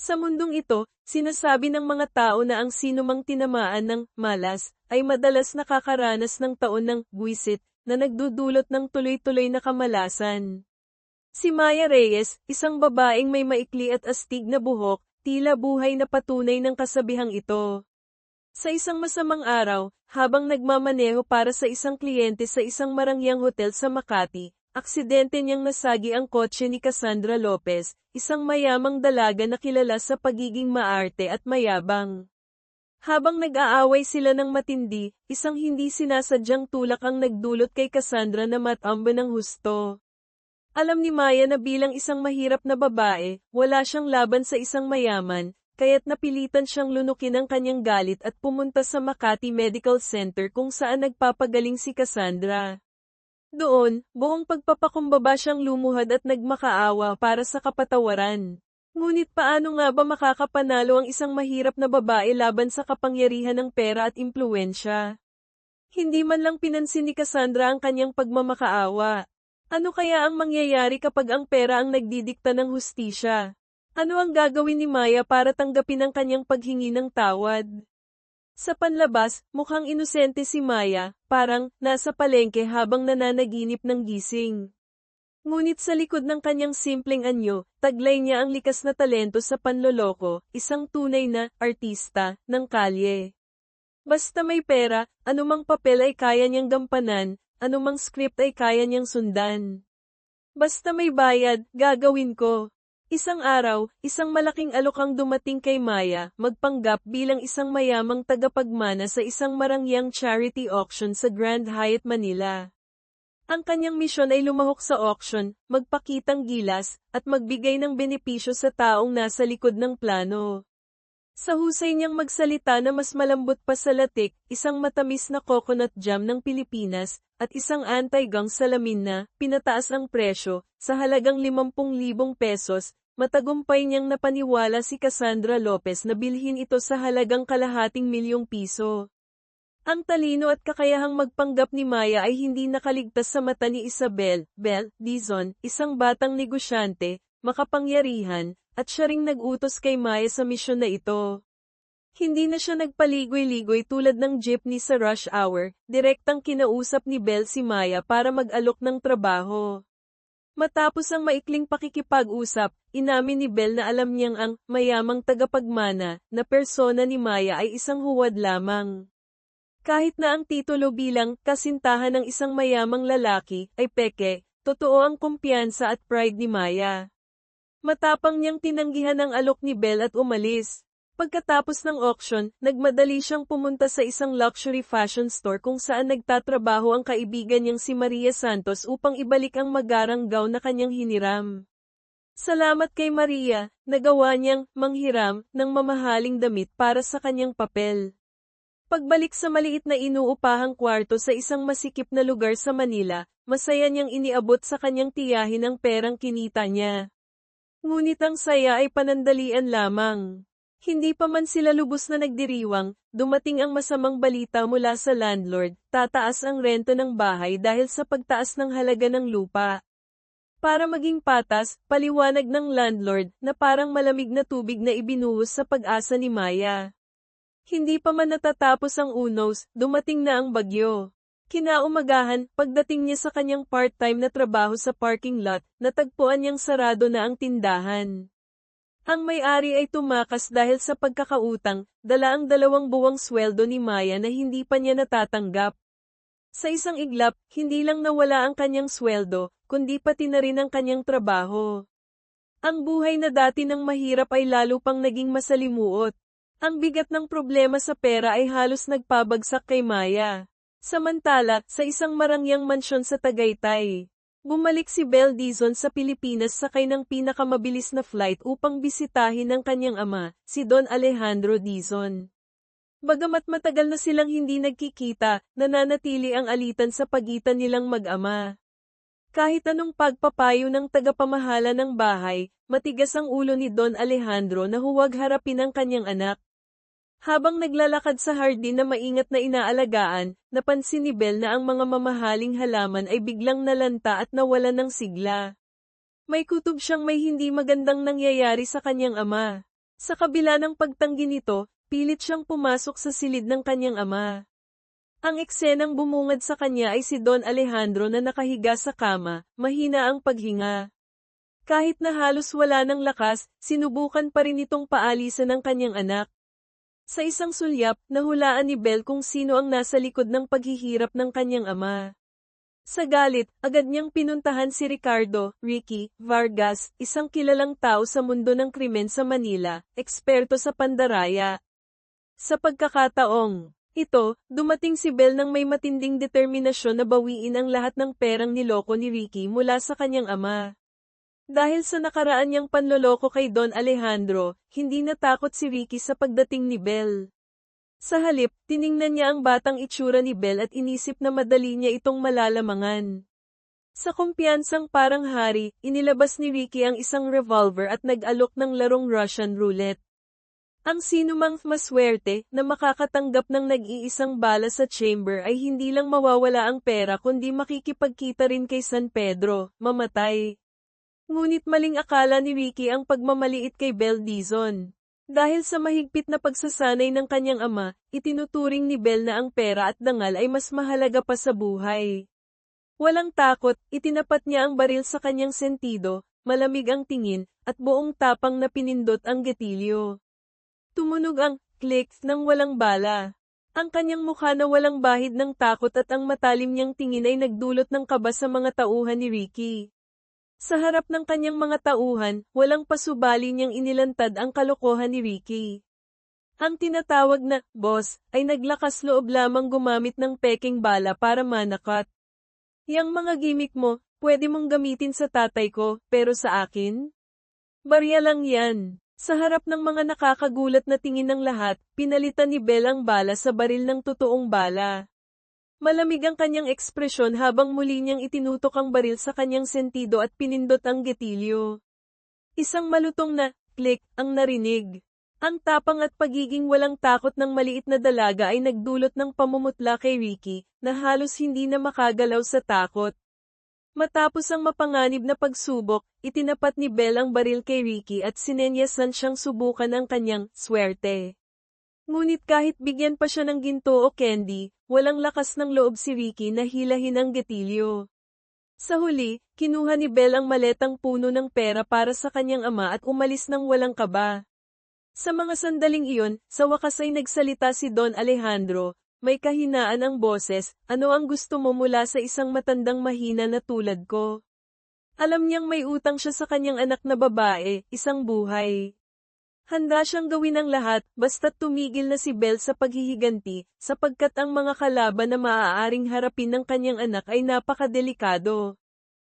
Sa mundong ito, sinasabi ng mga tao na ang sinumang tinamaan ng malas ay madalas nakakaranas ng taon ng buwisit na nagdudulot ng tuloy-tuloy na kamalasan. Si Maya Reyes, isang babaeng may maikli at astig na buhok, tila buhay na patunay ng kasabihang ito. Sa isang masamang araw, habang nagmamaneho para sa isang kliyente sa isang marangyang hotel sa Makati, aksidente niyang nasagi ang kotse ni Cassandra Lopez, isang mayamang dalaga na kilala sa pagiging maarte at mayabang. Habang nag-aaway sila ng matindi, isang hindi sinasadyang tulak ang nagdulot kay Cassandra na matamba ng husto. Alam ni Maya na bilang isang mahirap na babae, wala siyang laban sa isang mayaman, kaya't napilitan siyang lunukin ang kanyang galit at pumunta sa Makati Medical Center kung saan nagpapagaling si Cassandra. Doon, buong pagpapakumbaba siyang lumuhad at nagmakaawa para sa kapatawaran. Ngunit paano nga ba makakapanalo ang isang mahirap na babae laban sa kapangyarihan ng pera at impluwensya? Hindi man lang pinansin ni Cassandra ang kanyang pagmamakaawa. Ano kaya ang mangyayari kapag ang pera ang nagdidikta ng hustisya? Ano ang gagawin ni Maya para tanggapin ang kanyang paghingi ng tawad? Sa panlabas, mukhang inosente si Maya, parang nasa palengke habang nananaginip ng gising. Ngunit sa likod ng kanyang simpleng anyo, taglay niya ang likas na talento sa panloloko, isang tunay na artista ng kalye. Basta may pera, anumang papel ay kaya niyang gampanan, anumang script ay kaya niyang sundan. Basta may bayad, gagawin ko. Isang araw, isang malaking alok ang dumating kay Maya, magpanggap bilang isang mayamang tagapagmana sa isang marangyang charity auction sa Grand Hyatt Manila. Ang kanyang misyon ay lumahok sa auction, magpakitang gilas, at magbigay ng benepisyo sa taong nasa likod ng plano. Sa husay niyang magsalita na mas malambot pa sa latik, isang matamis na coconut jam ng Pilipinas, at isang anti-gang salamin na, pinataas ang presyo, sa halagang 50,000 pesos, matagumpay niyang napaniwala si Cassandra Lopez na bilhin ito sa halagang ₱250,000. Ang talino at kakayahang magpanggap ni Maya ay hindi nakaligtas sa mata ni Isabel Dizon, isang batang negosyante, makapangyarihan, at siya ring nag-utos kay Maya sa misyon na ito. Hindi na siya nagpaligoy-ligoy tulad ng jeepney sa rush hour, direktang kinausap ni Bel si Maya para mag-alok ng trabaho. Matapos ang maikling pakikipag-usap, inamin ni Bel na alam niyang ang mayamang tagapagmana na persona ni Maya ay isang huwad lamang. Kahit na ang titulo bilang kasintahan ng isang mayamang lalaki ay peke, totoo ang kumpiyansa at pride ni Maya. Matapang niyang tinanggihan ang alok ni Bel at umalis. Pagkatapos ng auction, nagmadali siyang pumunta sa isang luxury fashion store kung saan nagtatrabaho ang kaibigan niyang si Maria Santos upang ibalik ang magarang gown na kanyang hiniram. Salamat kay Maria, nagawa niyang manghiram ng mamahaling damit para sa kanyang papel. Pagbalik sa maliit na inuupahang kwarto sa isang masikip na lugar sa Manila, masaya niyang iniabot sa kanyang tiyahin ang perang kinita niya. Ngunit ang saya ay panandalian lamang. Hindi pa man sila lubos na nagdiriwang, dumating ang masamang balita mula sa landlord, tataas ang renta ng bahay dahil sa pagtaas ng halaga ng lupa. Para maging patas, paliwanag ng landlord na parang malamig na tubig na ibinuhos sa pag-asa ni Maya. Hindi pa man natatapos ang unos, dumating na ang bagyo. Kinaumagahan, pagdating niya sa kanyang part-time na trabaho sa parking lot, natagpuan niyang sarado na ang tindahan. Ang may-ari ay tumakas dahil sa pagkakautang, dala ang 2 buwang sweldo ni Maya na hindi pa niya natatanggap. Sa isang iglap, hindi lang nawala ang kanyang sweldo, kundi pati na rin ang kanyang trabaho. Ang buhay na dati ng mahirap ay lalo pang naging masalimuot. Ang bigat ng problema sa pera ay halos nagpabagsak kay Maya. Samantala, sa isang marangyang mansyon sa Tagaytay, bumalik si Bel Dizon sa Pilipinas sakay ng pinakamabilis na flight upang bisitahin ang kanyang ama, si Don Alejandro Dizon. Bagamat matagal na silang hindi nagkikita, nananatili ang alitan sa pagitan nilang mag-ama. Kahit anong pagpapayo ng tagapamahala ng bahay, matigas ang ulo ni Don Alejandro na huwag harapin ang kanyang anak. Habang naglalakad sa hardin na maingat na inaalagaan, napansin ni Bel na ang mga mamahaling halaman ay biglang nalanta at nawalan ng sigla. May kutob siyang may hindi magandang nangyayari sa kanyang ama. Sa kabila ng pagtanggi nito, pilit siyang pumasok sa silid ng kanyang ama. Ang eksenang bumungad sa kanya ay si Don Alejandro na nakahiga sa kama, mahina ang paghinga. Kahit na halos wala ng lakas, sinubukan pa rin itong paalisan ng kanyang anak. Sa isang sulyap, nahulaan ni Belle kung sino ang nasa likod ng paghihirap ng kanyang ama. Sa galit, agad niyang pinuntahan si Ricky Vargas, isang kilalang tao sa mundo ng krimen sa Manila, eksperto sa pandaraya. Sa pagkakataong ito, dumating si Belle nang may matinding determinasyon na bawiin ang lahat ng perang niloko ni Ricky mula sa kanyang ama. Dahil sa nakaraan niyang panloloko kay Don Alejandro, hindi natakot si Ricky sa pagdating ni Belle. Sa halip, tiningnan niya ang batang itsura ni Belle at inisip na madali niya itong malalamangan. Sa kumpiyansang parang hari, inilabas ni Ricky ang isang revolver at nag-alok ng larong Russian roulette. Ang sinumang maswerte na makakatanggap ng nag-iisang bala sa chamber ay hindi lang mawawala ang pera kundi makikipagkita rin kay San Pedro, mamatay. Ngunit maling akala ni Ricky ang pagmamaliit kay Belle Dizon. Dahil sa mahigpit na pagsasanay ng kanyang ama, itinuturing ni Belle na ang pera at dangal ay mas mahalaga pa sa buhay. Walang takot, itinapat niya ang baril sa kanyang sentido, malamig ang tingin, at buong tapang na pinindot ang gatilyo. Tumunog ang click ng walang bala. Ang kanyang mukha na walang bahid ng takot at ang matalim niyang tingin ay nagdulot ng kaba sa mga tauhan ni Ricky. Sa harap ng kanyang mga tauhan, walang pasubali niyang inilantad ang kalokohan ni Ricky. Ang tinatawag na boss ay naglakas loob lamang gumamit ng peking bala para manakat. Yang mga gimmick mo, pwede mong gamitin sa tatay ko, pero sa akin? Barya lang yan. Sa harap ng mga nakakagulat na tingin ng lahat, pinalitan ni Belle ang bala sa baril ng totoong bala. Malamig ang kanyang ekspresyon habang muli niyang itinutok ang baril sa kanyang sentido at pinindot ang gatilyo. Isang malutong na click ang narinig. Ang tapang at pagiging walang takot ng maliit na dalaga ay nagdulot ng pamumutla kay Ricky, na halos hindi na makagalaw sa takot. Matapos ang mapanganib na pagsubok, itinapat ni Belle ang baril kay Ricky at sinenyasan siyang subukan ang kanyang swerte. Ngunit kahit bigyan pa siya ng ginto o candy, walang lakas ng loob si Ricky na hilahin ang gatilyo. Sa huli, kinuha ni Belle ang maletang puno ng pera para sa kanyang ama at umalis ng walang kaba. Sa mga sandaling iyon, sa wakas ay nagsalita si Don Alejandro, may kahinaan ang boses, ano ang gusto mo mula sa isang matandang mahina na tulad ko? Alam niyang may utang siya sa kanyang anak na babae, isang buhay. Handa siyang gawin ang lahat, basta't tumigil na si Belle sa paghihiganti, sapagkat ang mga kalaban na maaaring harapin ng kanyang anak ay napakadelikado.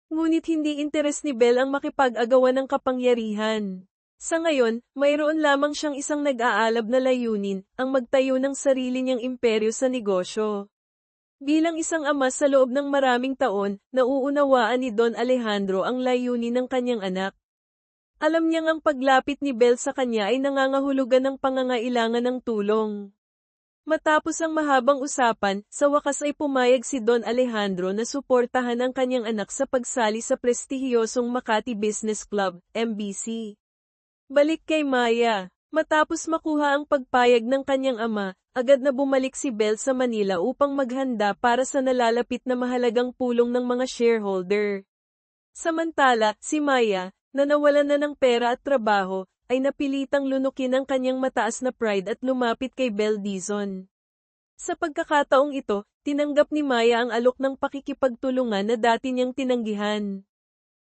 Ngunit hindi interes ni Belle ang makipag-agawan ng kapangyarihan. Sa ngayon, mayroon lamang siyang isang nag-aalab na layunin, ang magtayo ng sarili niyang imperyo sa negosyo. Bilang isang ama sa loob ng maraming taon, nauunawaan ni Don Alejandro ang layunin ng kanyang anak. Alam niyang ang paglapit ni Belle sa kanya ay nangangahulugan ng pangangailangan ng tulong. Matapos ang mahabang usapan, sa wakas ay pumayag si Don Alejandro na suportahan ang kanyang anak sa pagsali sa prestihiyosong Makati Business Club, MBC. Balik kay Maya. Matapos makuha ang pagpayag ng kanyang ama, agad na bumalik si Belle sa Manila upang maghanda para sa nalalapit na mahalagang pulong ng mga shareholder. Samantala, si Maya, na nawalan na ng pera at trabaho, ay napilitang lunukin ang kanyang mataas na pride at lumapit kay Belle Dizon. Sa pagkakataong ito, tinanggap ni Maya ang alok ng pakikipagtulungan na dati niyang tinanggihan.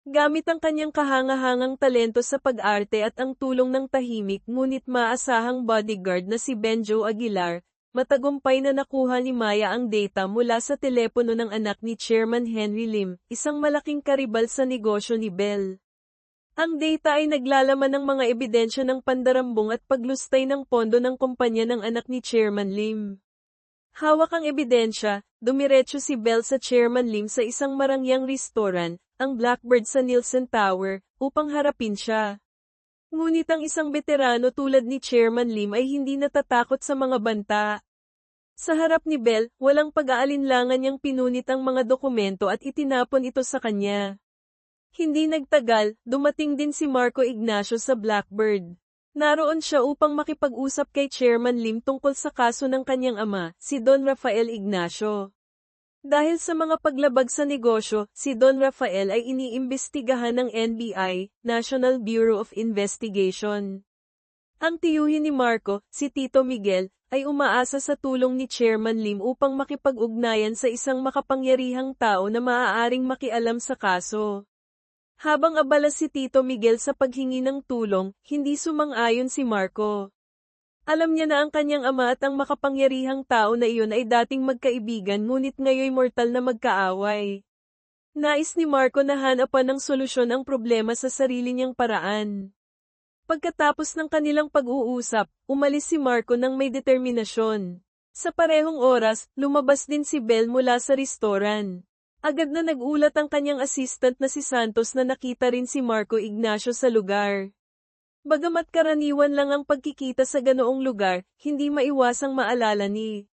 Gamit ang kanyang kahangahangang talento sa pag-arte at ang tulong ng tahimik ngunit maasahang bodyguard na si Benjo Aguilar, matagumpay na nakuha ni Maya ang data mula sa telepono ng anak ni Chairman Henry Lim, isang malaking karibal sa negosyo ni Belle. Ang data ay naglalaman ng mga ebidensya ng pandarambong at paglustay ng pondo ng kumpanya ng anak ni Chairman Lim. Hawak ang ebidensya, dumiretso si Belle sa Chairman Lim sa isang marangyang restaurant, ang Blackbird sa Nielsen Tower, upang harapin siya. Ngunit ang isang veterano tulad ni Chairman Lim ay hindi natatakot sa mga banta. Sa harap ni Belle, walang pag-aalinlangan niyang pinunit ang mga dokumento at itinapon ito sa kanya. Hindi nagtagal, dumating din si Marco Ignacio sa Blackbird. Naroon siya upang makipag-usap kay Chairman Lim tungkol sa kaso ng kanyang ama, si Don Rafael Ignacio. Dahil sa mga paglabag sa negosyo, si Don Rafael ay iniimbestigahan ng NBI, National Bureau of Investigation. Ang tiyuhin ni Marco, si Tito Miguel, ay umaasa sa tulong ni Chairman Lim upang makipag-ugnayan sa isang makapangyarihang tao na maaaring makialam sa kaso. Habang abala si Tito Miguel sa paghingi ng tulong, hindi sumang-ayon si Marco. Alam niya na ang kanyang ama at ang makapangyarihang tao na iyon ay dating magkaibigan ngunit ngayoy mortal na magkaaway. Nais ni Marco na hanapan ng solusyon ang problema sa sarili niyang paraan. Pagkatapos ng kanilang pag-uusap, umalis si Marco ng may determinasyon. Sa parehong oras, lumabas din si Bel mula sa restoran. Agad na nagulat ang kanyang assistant na si Santos na nakita rin si Marco Ignacio sa lugar. Bagamat karaniwan lang ang pagkikita sa ganoong lugar, hindi maiwasang maalala ni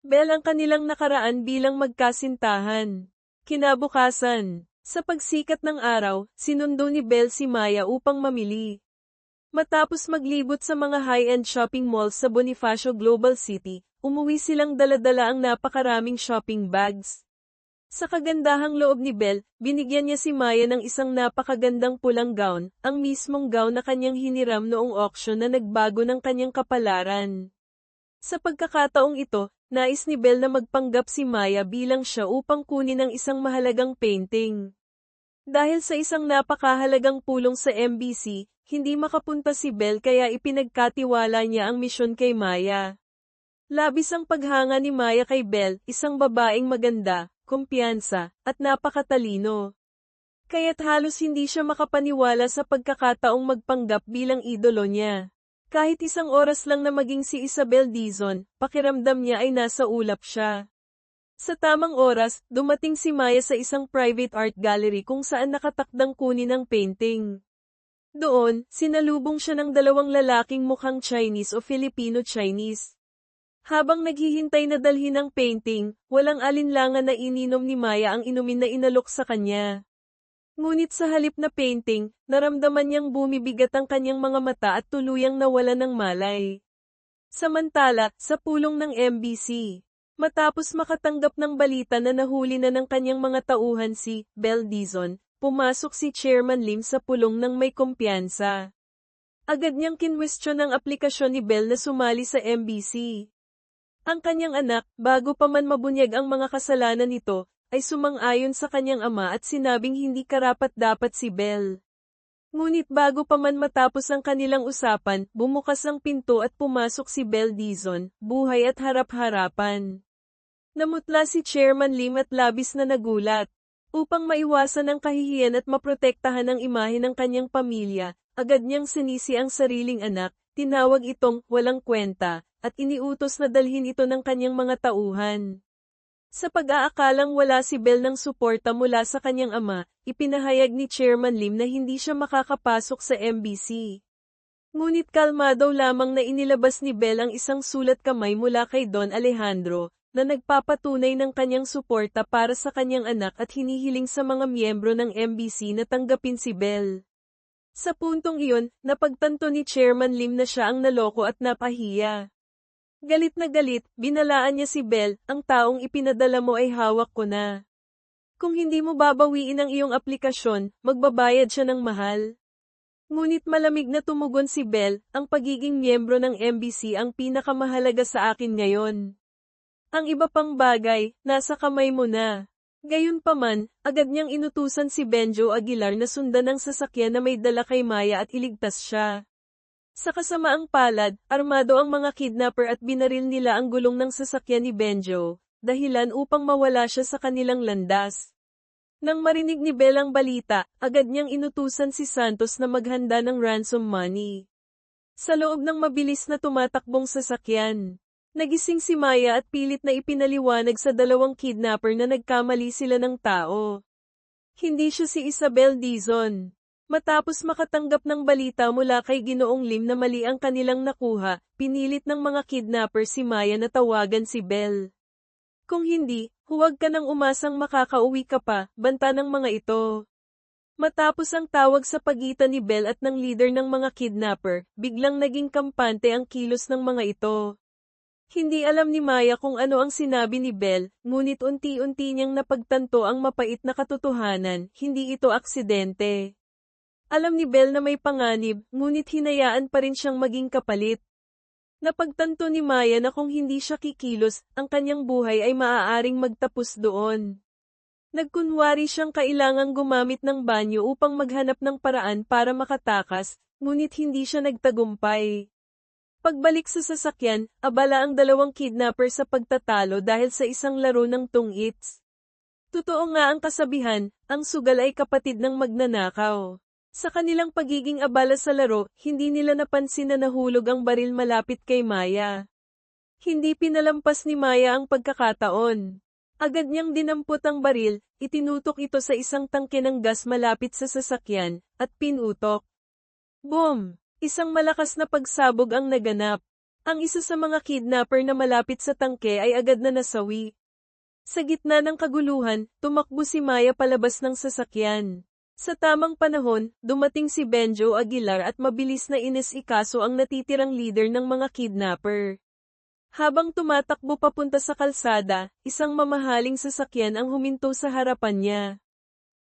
Bel ang kanilang nakaraan bilang magkasintahan. Kinabukasan, sa pagsikat ng araw, sinundo ni Bel si Maya upang mamili. Matapos maglibot sa mga high-end shopping malls sa Bonifacio Global City, umuwi silang dala-dala ang napakaraming shopping bags. Sa kagandahang loob ni Bel, binigyan niya si Maya ng isang napakagandang pulang gown, ang mismong gown na kanyang hiniram noong auction na nagbago ng kanyang kapalaran. Sa pagkakataong ito, nais ni Bel na magpanggap si Maya bilang siya upang kunin ang isang mahalagang painting. Dahil sa isang napakahalagang pulong sa MBC, hindi makapunta si Bel kaya ipinagkatiwala niya ang misyon kay Maya. Labis ang paghanga ni Maya kay Bel, isang babaeng maganda, kumpiyansa, at napakatalino. Kaya't halos hindi siya makapaniwala sa pagkakataong magpanggap bilang idolo niya. Kahit isang oras lang na maging si Isabel Dizon, pakiramdam niya ay nasa ulap siya. Sa tamang oras, dumating si Maya sa isang private art gallery kung saan nakatakdang kunin ang painting. Doon, sinalubong siya ng dalawang lalaking mukhang Chinese o Filipino-Chinese. Habang naghihintay na dalhin ang painting, walang alinlangan na ininom ni Maya ang inumin na inalok sa kanya. Ngunit sa halip na painting, naramdaman niyang bumibigat ang kanyang mga mata at tuluyang nawala ng malay. Samantala, sa pulong ng MBC, matapos makatanggap ng balita na nahuli na ng kanyang mga tauhan si Bel Dizon, pumasok si Chairman Lim sa pulong ng may kumpiyansa. Agad niyang kinwestiyon ang aplikasyon ni Bel na sumali sa MBC. Ang kanyang anak, bago pa man mabunyag ang mga kasalanan nito, ay sumang-ayon sa kanyang ama at sinabing hindi karapat-dapat si Bel. Ngunit bago pa man matapos ang kanilang usapan, bumukas ang pinto at pumasok si Bel Dizon, buhay at harap-harapan. Namutla si Chairman Lim at labis na nagulat. Upang maiwasan ang kahihiyan at maprotektahan ang imahe ng kanyang pamilya, agad niyang sinisi ang sariling anak, tinawag itong walang kwenta, at iniutos na dalhin ito ng kanyang mga tauhan. Sa pag-aakalang wala si Bel ng suporta mula sa kanyang ama, ipinahayag ni Chairman Lim na hindi siya makakapasok sa MBC. Ngunit kalmado lamang na inilabas ni Bel ang isang sulat kamay mula kay Don Alejandro, na nagpapatunay ng kanyang suporta para sa kanyang anak at hinihiling sa mga miyembro ng MBC na tanggapin si Bel. Sa puntong iyon, napagtanto ni Chairman Lim na siya ang naloko at napahiya. Galit na galit, binalaan niya si Bel, ang taong ipinadala mo ay hawak ko na. Kung hindi mo babawiin ang iyong aplikasyon, magbabayad siya ng mahal. Ngunit malamig na tumugon si Bel, ang pagiging miyembro ng MBC ang pinakamahalaga sa akin ngayon. Ang iba pang bagay, nasa kamay mo na. Gayunpaman, agad niyang inutusan si Benjo Aguilar na sundan ang sasakyan na may dala kay Maya at iligtas siya. Sa kasamaang palad, armado ang mga kidnapper at binaril nila ang gulong ng sasakyan ni Benjo, dahilan upang mawala siya sa kanilang landas. Nang marinig ni Bel ang balita, agad niyang inutusan si Santos na maghanda ng ransom money. Sa loob ng mabilis na tumatakbong sasakyan, nagising si Maya at pilit na ipinaliwanag sa dalawang kidnapper na nagkamali sila ng tao. Hindi siya si Isabel Dizon. Matapos makatanggap ng balita mula kay Ginoong Lim na mali ang kanilang nakuha, pinilit ng mga kidnapper si Maya na tawagan si Bel. Kung hindi, huwag ka nang umasang makakauwi ka pa, banta ng mga ito. Matapos ang tawag sa pagitan ni Belle at ng leader ng mga kidnapper, biglang naging kampante ang kilos ng mga ito. Hindi alam ni Maya kung ano ang sinabi ni Belle, ngunit unti-unti niyang napagtanto ang mapait na katotohanan, hindi ito aksidente. Alam ni Belle na may panganib, ngunit hinayaan pa rin siyang maging kapalit. Napagtanto ni Maya na kung hindi siya kikilos, ang kanyang buhay ay maaaring magtapos doon. Nagkunwari siyang kailangang gumamit ng banyo upang maghanap ng paraan para makatakas, ngunit hindi siya nagtagumpay. Pagbalik sa sasakyan, abala ang dalawang kidnapper sa pagtatalo dahil sa isang laro ng tungits. Totoo nga ang kasabihan, ang sugal ay kapatid ng magnanakaw. Sa kanilang pagiging abala sa laro, hindi nila napansin na nahulog ang baril malapit kay Maya. Hindi pinalampas ni Maya ang pagkakataon. Agad niyang dinampot ang baril, itinutok ito sa isang tangke ng gas malapit sa sasakyan, at pinutok. Boom! Isang malakas na pagsabog ang naganap. Ang isa sa mga kidnapper na malapit sa tangke ay agad na nasawi. Sa gitna ng kaguluhan, tumakbo si Maya palabas ng sasakyan. Sa tamang panahon, dumating si Benjo Aguilar at mabilis na inisikaso ang natitirang leader ng mga kidnapper. Habang tumatakbo papunta sa kalsada, isang mamahaling sasakyan ang huminto sa harapan niya.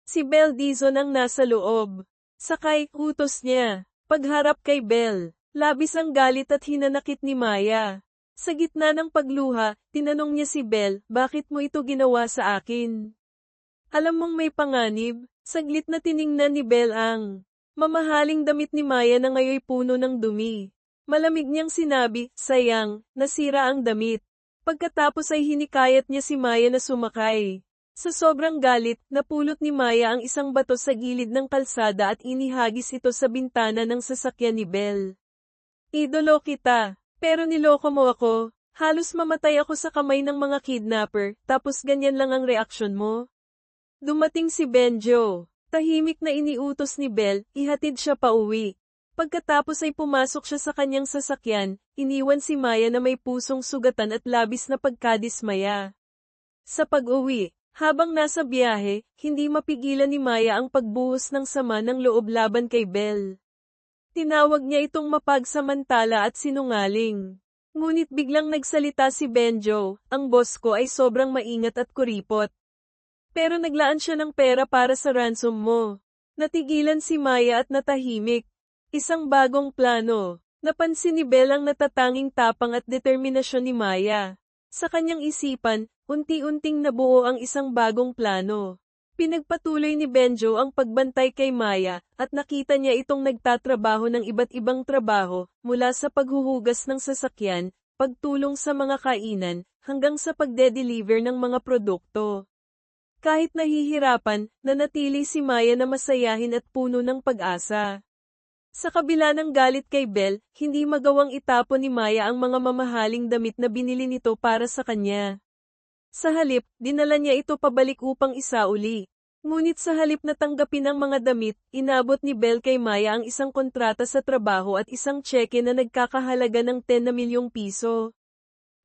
Si Belle Dizon ang nasa loob. Sakay, utos niya. Pagharap kay Belle, labis ang galit at hinanakit ni Maya. Sa gitna ng pagluha, tinanong niya si Belle, bakit mo ito ginawa sa akin? Alam mong may panganib? Saglit na tiningnan ni Belle ang mamahaling damit ni Maya na ngayoy puno ng dumi. Malamig niyang sinabi, sayang, nasira ang damit. Pagkatapos ay hinikayat niya si Maya na sumakay. Sa sobrang galit, napulot ni Maya ang isang bato sa gilid ng kalsada at inihagis ito sa bintana ng sasakyan ni Belle. Idolo kita, pero niloko mo ako. Halos mamatay ako sa kamay ng mga kidnapper, tapos ganyan lang ang reaksyon mo. Dumating si Benjo. Tahimik na iniutos ni Belle, ihatid siya pauwi. Pagkatapos ay pumasok siya sa kanyang sasakyan, iniwan si Maya na may pusong sugatan at labis na pagkadismaya. Sa pag-uwi, habang nasa biyahe, hindi mapigilan ni Maya ang pagbuhos ng sama ng loob laban kay Belle. Tinawag niya itong mapagsamantala at sinungaling. Ngunit biglang nagsalita si Benjo, ang boss ko ay sobrang maingat at kuripot. Pero naglaan siya ng pera para sa ransom mo. Natigilan si Maya at natahimik. Isang bagong plano. Napansin ni Belle ang natatanging tapang at determinasyon ni Maya. Sa kanyang isipan, unti-unting nabuo ang isang bagong plano. Pinagpatuloy ni Benjo ang pagbantay kay Maya, at nakita niya itong nagtatrabaho ng iba't ibang trabaho, mula sa paghuhugas ng sasakyan, pagtulong sa mga kainan, hanggang sa pagde-deliver ng mga produkto. Kahit nahihirapan, nanatili si Maya na masayahin at puno ng pag-asa. Sa kabila ng galit kay Belle, hindi magawang itapon ni Maya ang mga mamahaling damit na binili nito para sa kanya. Sa halip, dinala niya ito pabalik upang isauli. Ngunit sa halip na tanggapin ang mga damit, inabot ni Belle kay Maya ang isang kontrata sa trabaho at isang tseke na nagkakahalaga ng 10 na milyong piso.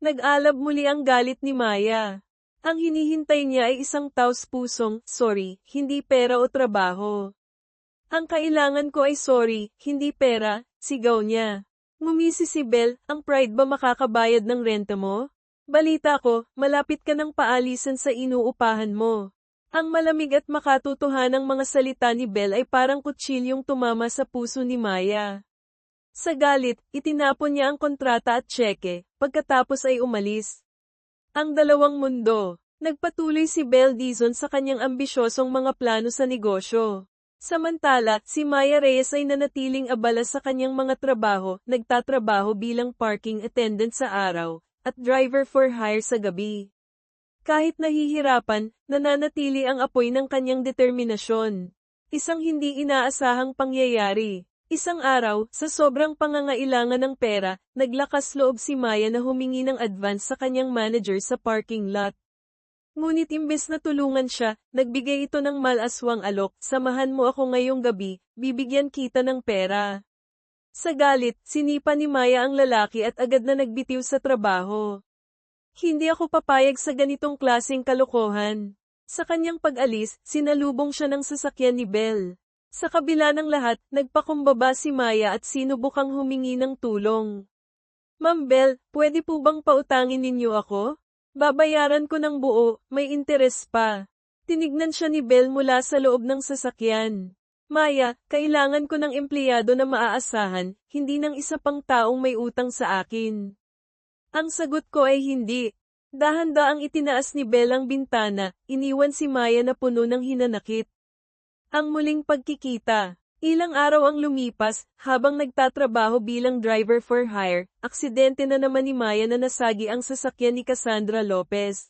Nag-alab muli ang galit ni Maya. Ang hinihintay niya ay isang taos-pusong, sorry, hindi pera o trabaho. Ang kailangan ko ay sorry, hindi pera, sigaw niya. Ngumisi si Belle, ang pride ba makakabayad ng renta mo? Balita ko, malapit ka ng paalisan sa inuupahan mo. Ang malamig at makatotohanang mga salita ni Belle ay parang kutsilyong tumama sa puso ni Maya. Sa galit, itinapon niya ang kontrata at tseke, pagkatapos ay umalis. Ang dalawang mundo. Nagpatuloy si Belle Dizon sa kanyang ambisyosong mga plano sa negosyo. Samantala, si Maya Reyes ay nanatiling abala sa kanyang mga trabaho, nagtatrabaho bilang parking attendant sa araw, at driver for hire sa gabi. Kahit nahihirapan, nananatili ang apoy ng kanyang determinasyon. Isang hindi inaasahang pangyayari. Isang araw, sa sobrang pangangailangan ng pera, naglakas loob si Maya na humingi ng advance sa kanyang manager sa parking lot. Ngunit imbes na tulungan siya, nagbigay ito ng malaswang alok, samahan mo ako ngayong gabi, bibigyan kita ng pera. Sa galit, sinipa ni Maya ang lalaki at agad na nagbitiw sa trabaho. Hindi ako papayag sa ganitong klaseng kalokohan. Sa kanyang pag-alis, sinalubong siya ng sasakyan ni Belle. Sa kabila ng lahat, nagpakumbaba si Maya at sinubukang humingi ng tulong. Ma'am Belle, pwede po bang pautangin ninyo ako? Babayaran ko ng buo, may interes pa. Tinignan siya ni Belle mula sa loob ng sasakyan. Maya, kailangan ko ng empleyado na maaasahan, hindi ng isa pang taong may utang sa akin. Ang sagot ko ay hindi. Dahan-daang itinaas ni Belle ang bintana, iniwan si Maya na puno ng hinanakit. Ang muling pagkikita. Ilang araw ang lumipas, habang nagtatrabaho bilang driver for hire, aksidente na naman ni Maya na nasagi ang sasakyan ni Cassandra Lopez.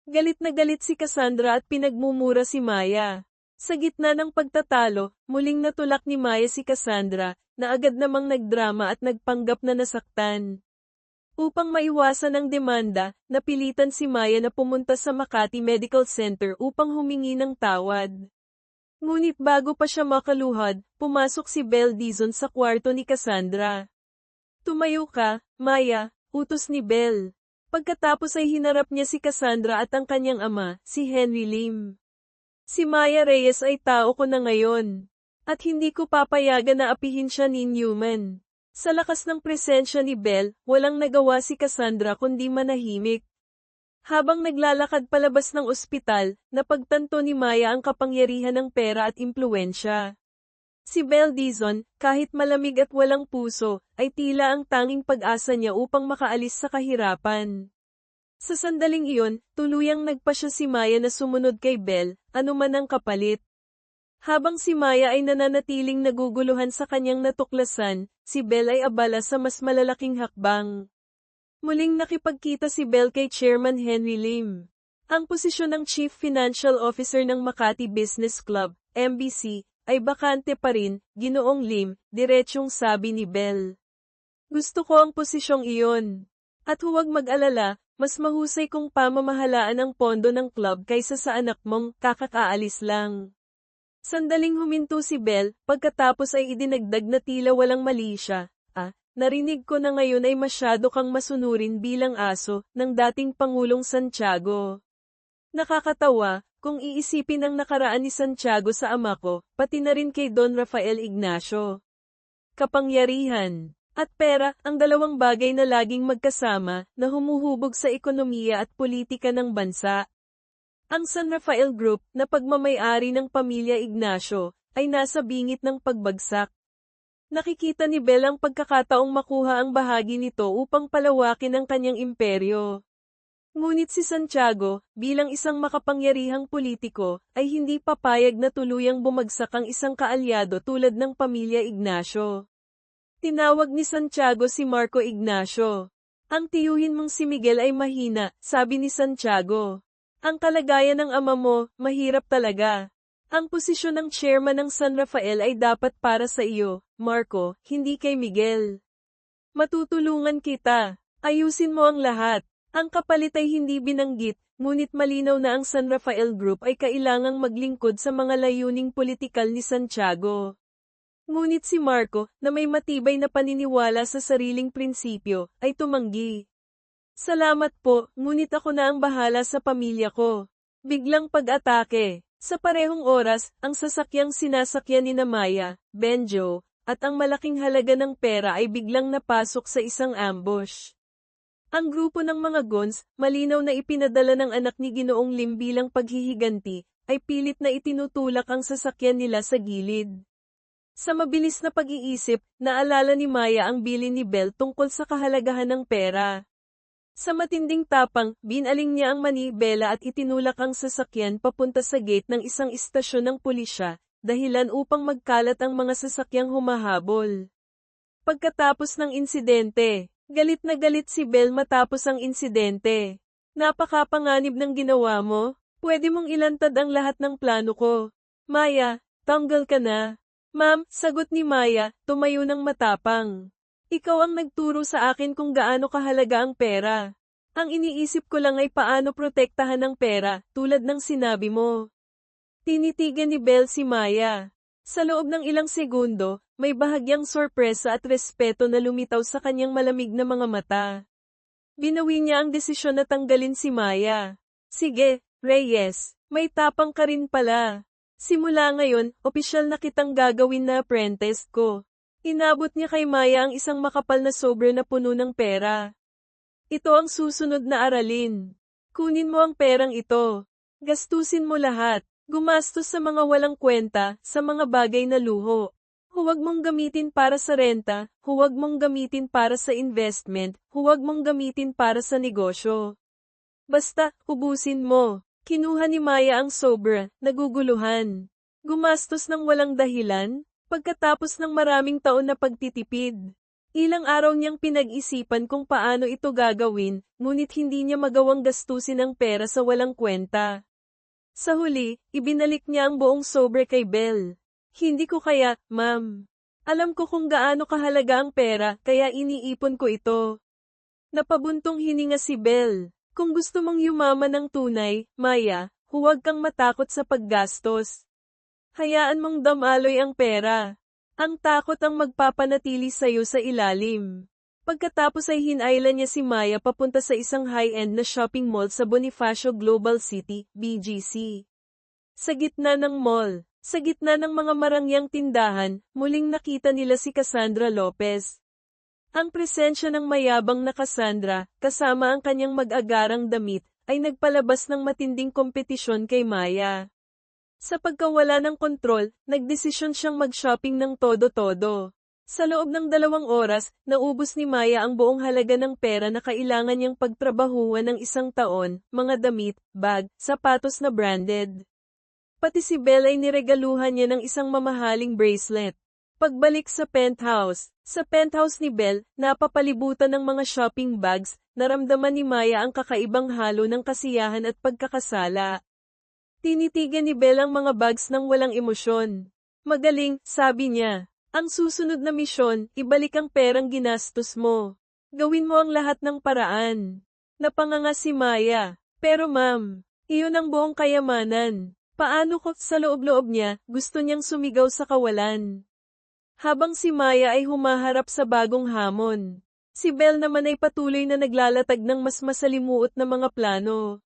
Galit na galit si Cassandra at pinagmumura si Maya. Sa gitna ng pagtatalo, muling natulak ni Maya si Cassandra, na agad namang nagdrama at nagpanggap na nasaktan. Upang maiwasan ang demanda, napilitan si Maya na pumunta sa Makati Medical Center upang humingi ng tawad. Ngunit bago pa siya makaluhad, pumasok si Belle Dizon sa kwarto ni Cassandra. Tumayo ka, Maya, utos ni Belle. Pagkatapos ay hinarap niya si Cassandra at ang kanyang ama, si Henry Lim. Si Maya Reyes ay tao ko na ngayon. At hindi ko papayagan na apihin siya ni Newman. Sa lakas ng presensya ni Belle, walang nagawa si Cassandra kundi manahimik. Habang naglalakad palabas ng ospital, napagtanto ni Maya ang kapangyarihan ng pera at impluwensya. Si Belle Dizon, kahit malamig at walang puso, ay tila ang tanging pag-asa niya upang makaalis sa kahirapan. Sa sandaling iyon, tuluyang nagpasya si Maya na sumunod kay Belle, anuman ang kapalit. Habang si Maya ay nananatiling naguguluhan sa kanyang natuklasan, si Belle ay abala sa mas malalaking hakbang. Muling nakipagkita si Belle kay Chairman Henry Lim. Ang posisyon ng Chief Financial Officer ng Makati Business Club, MBC, ay bakante pa rin, Ginoong Lim, diretsyong sabi ni Belle. Gusto ko ang posisyong iyon. At huwag mag-alala, mas mahusay kong pamamahalaan ang pondo ng club kaysa sa anak mong kakakaalis lang. Sandaling huminto si Belle, pagkatapos ay idinagdag na tila walang mali siya. Narinig ko na ngayon ay masyado kang masunurin bilang aso, ng dating Pangulong Santiago. Nakakatawa, kung iisipin ang nakaraan ni Santiago sa ama ko, pati na rin kay Don Rafael Ignacio. Kapangyarihan at pera, ang dalawang bagay na laging magkasama, na humuhubog sa ekonomiya at politika ng bansa. Ang San Rafael Group, na pagmamay-ari ng pamilya Ignacio, ay nasa bingit ng pagbagsak. Nakikita ni Belle ang pagkakataong makuha ang bahagi nito upang palawakin ang kanyang imperyo. Ngunit si Santiago, bilang isang makapangyarihang politiko, ay hindi papayag na tuluyang bumagsak ang isang kaalyado tulad ng pamilya Ignacio. Tinawag ni Santiago si Marco Ignacio. Ang tiyuhin mong si Miguel ay mahina, sabi ni Santiago. Ang kalagayan ng ama mo, mahirap talaga. Ang posisyon ng chairman ng San Rafael ay dapat para sa iyo, Marco, hindi kay Miguel. Matutulungan kita. Ayusin mo ang lahat. Ang kapalit ay hindi binanggit, ngunit malinaw na ang San Rafael Group ay kailangang maglingkod sa mga layuning politikal ni Santiago. Ngunit si Marco, na may matibay na paniniwala sa sariling prinsipyo, ay tumanggi. Salamat po, ngunit ako na ang bahala sa pamilya ko. Biglang pag-atake. Sa parehong oras, ang sasakyang sinasakyan ni Maya, Benjo, at ang malaking halaga ng pera ay biglang napasok sa isang ambush. Ang grupo ng mga guns, malinaw na ipinadala ng anak ni Ginoong Lim bilang paghihiganti, ay pilit na itinutulak ang sasakyan nila sa gilid. Sa mabilis na pag-iisip, naalala ni Maya ang bilin ni Belle tungkol sa kahalagahan ng pera. Sa matinding tapang, binaling niya ang manibela at itinulak ang sasakyan papunta sa gate ng isang istasyon ng pulisya, dahilan upang magkalat ang mga sasakyang humahabol. Pagkatapos ng insidente, galit na galit si Belle matapos ang insidente. Napakapanganib ng ginawa mo, pwede mong ilantad ang lahat ng plano ko. Maya, tanggal ka na. Ma'am, sagot ni Maya, tumayo ng matapang. Ikaw ang nagturo sa akin kung gaano kahalaga ang pera. Ang iniisip ko lang ay paano protektahan ng pera, tulad ng sinabi mo. Tinitigan ni Belle si Maya. Sa loob ng ilang segundo, may bahagyang sorpresa at respeto na lumitaw sa kanyang malamig na mga mata. Binawi niya ang desisyon na tanggalin si Maya. Sige, Reyes, may tapang ka rin pala. Simula ngayon, opisyal na kitang gagawin na apprentice ko. Inabot niya kay Maya ang isang makapal na sobre na puno ng pera. Ito ang susunod na aralin. Kunin mo ang perang ito. Gastusin mo lahat. Gumastos sa mga walang kwenta, sa mga bagay na luho. Huwag mong gamitin para sa renta, huwag mong gamitin para sa investment, huwag mong gamitin para sa negosyo. Basta, ubusin mo. Kinuha ni Maya ang sobra, naguguluhan. Gumastos ng walang dahilan, pagkatapos ng maraming taon na pagtitipid. Ilang araw niyang pinag-isipan kung paano ito gagawin, ngunit hindi niya magawang gastusin ang pera sa walang kwenta. Sa huli, ibinalik niya ang buong sobre kay Belle. Hindi ko kaya, ma'am. Alam ko kung gaano kahalaga ang pera, kaya iniipon ko ito. Napabuntong hininga si Belle. Kung gusto mong yumaman ng tunay, Maya, huwag kang matakot sa paggastos. Hayaan mong damaloy ang pera. Ang takot ang magpapanatili sa'yo sa ilalim. Pagkatapos ay hinailan niya si Maya papunta sa isang high-end na shopping mall sa Bonifacio Global City, BGC. Sa gitna ng mall, sa gitna ng mga marangyang tindahan, muling nakita nila si Cassandra Lopez. Ang presensya ng mayabang na Cassandra, kasama ang kanyang mag-agarang damit, ay nagpalabas ng matinding kompetisyon kay Maya. Sa pagkawala ng kontrol, nagdesisyon siyang mag-shopping ng todo-todo. Sa loob ng 2 oras, naubos ni Maya ang buong halaga ng pera na kailangan niyang pagtrabahuan ng 1 taon, mga damit, bag, sapatos na branded. Pati si Belle ay niregaluhan niya ng isang mamahaling bracelet. Pagbalik sa penthouse ni Belle, napapalibutan ng mga shopping bags, naramdaman ni Maya ang kakaibang halo ng kasiyahan at pagkakasala. Tinitigan ni Belle ang mga bags ng walang emosyon. Magaling, sabi niya. Ang susunod na misyon, ibalik ang perang ginastos mo. Gawin mo ang lahat ng paraan. Napanganga si Maya. Pero ma'am, iyon ang buong kayamanan. Paano ko sa loob-loob niya, gusto niyang sumigaw sa kawalan. Habang si Maya ay humaharap sa bagong hamon, si Belle naman ay patuloy na naglalatag ng mas masalimuot na mga plano.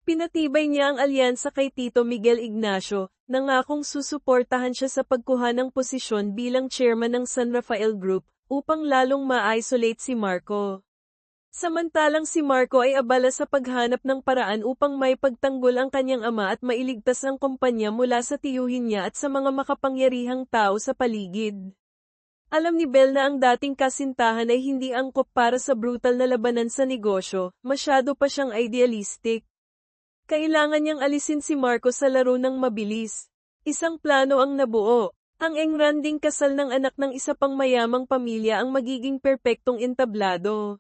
Pinatibay niya ang alyansa kay Tito Miguel Ignacio, nangakong susuportahan siya sa pagkuha ng posisyon bilang chairman ng San Rafael Group, upang lalong ma-isolate si Marco. Samantalang si Marco ay abala sa paghanap ng paraan upang maipagtanggol ang kanyang ama at mailigtas ang kumpanya mula sa tiyuhin niya at sa mga makapangyarihang tao sa paligid. Alam ni Belle na ang dating kasintahan ay hindi angkop para sa brutal na labanan sa negosyo, masyado pa siyang idealistic. Kailangan niyang alisin si Marco sa laro ng mabilis. Isang plano ang nabuo. Ang engranding kasal ng anak ng isa pang mayamang pamilya ang magiging perpektong entablado.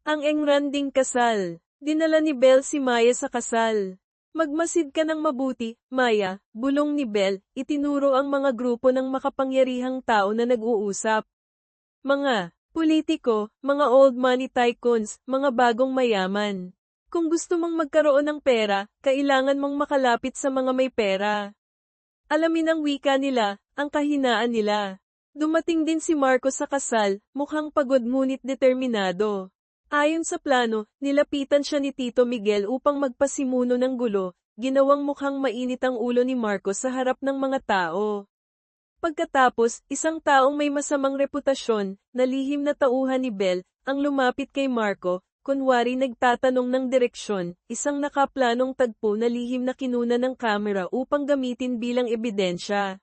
Ang engranding kasal. Dinala ni Belle si Maya sa kasal. Magmasid ka ng mabuti, Maya, bulong ni Belle, itinuro ang mga grupo ng makapangyarihang tao na nag-uusap. Mga politiko, mga old money tycoons, mga bagong mayaman. Kung gusto mong magkaroon ng pera, kailangan mong makalapit sa mga may pera. Alamin ang wika nila, ang kahinaan nila. Dumating din si Marco sa kasal, mukhang pagod ngunit determinado. Ayon sa plano, nilapitan siya ni Tito Miguel upang magpasimuno ng gulo, ginawang mukhang mainit ang ulo ni Marco sa harap ng mga tao. Pagkatapos, isang taong may masamang reputasyon, na lihim na tauhan ni Belle, ang lumapit kay Marco, kunwari nagtatanong ng direksyon, isang nakaplanong tagpo na lihim na kinuna ng kamera upang gamitin bilang ebidensya.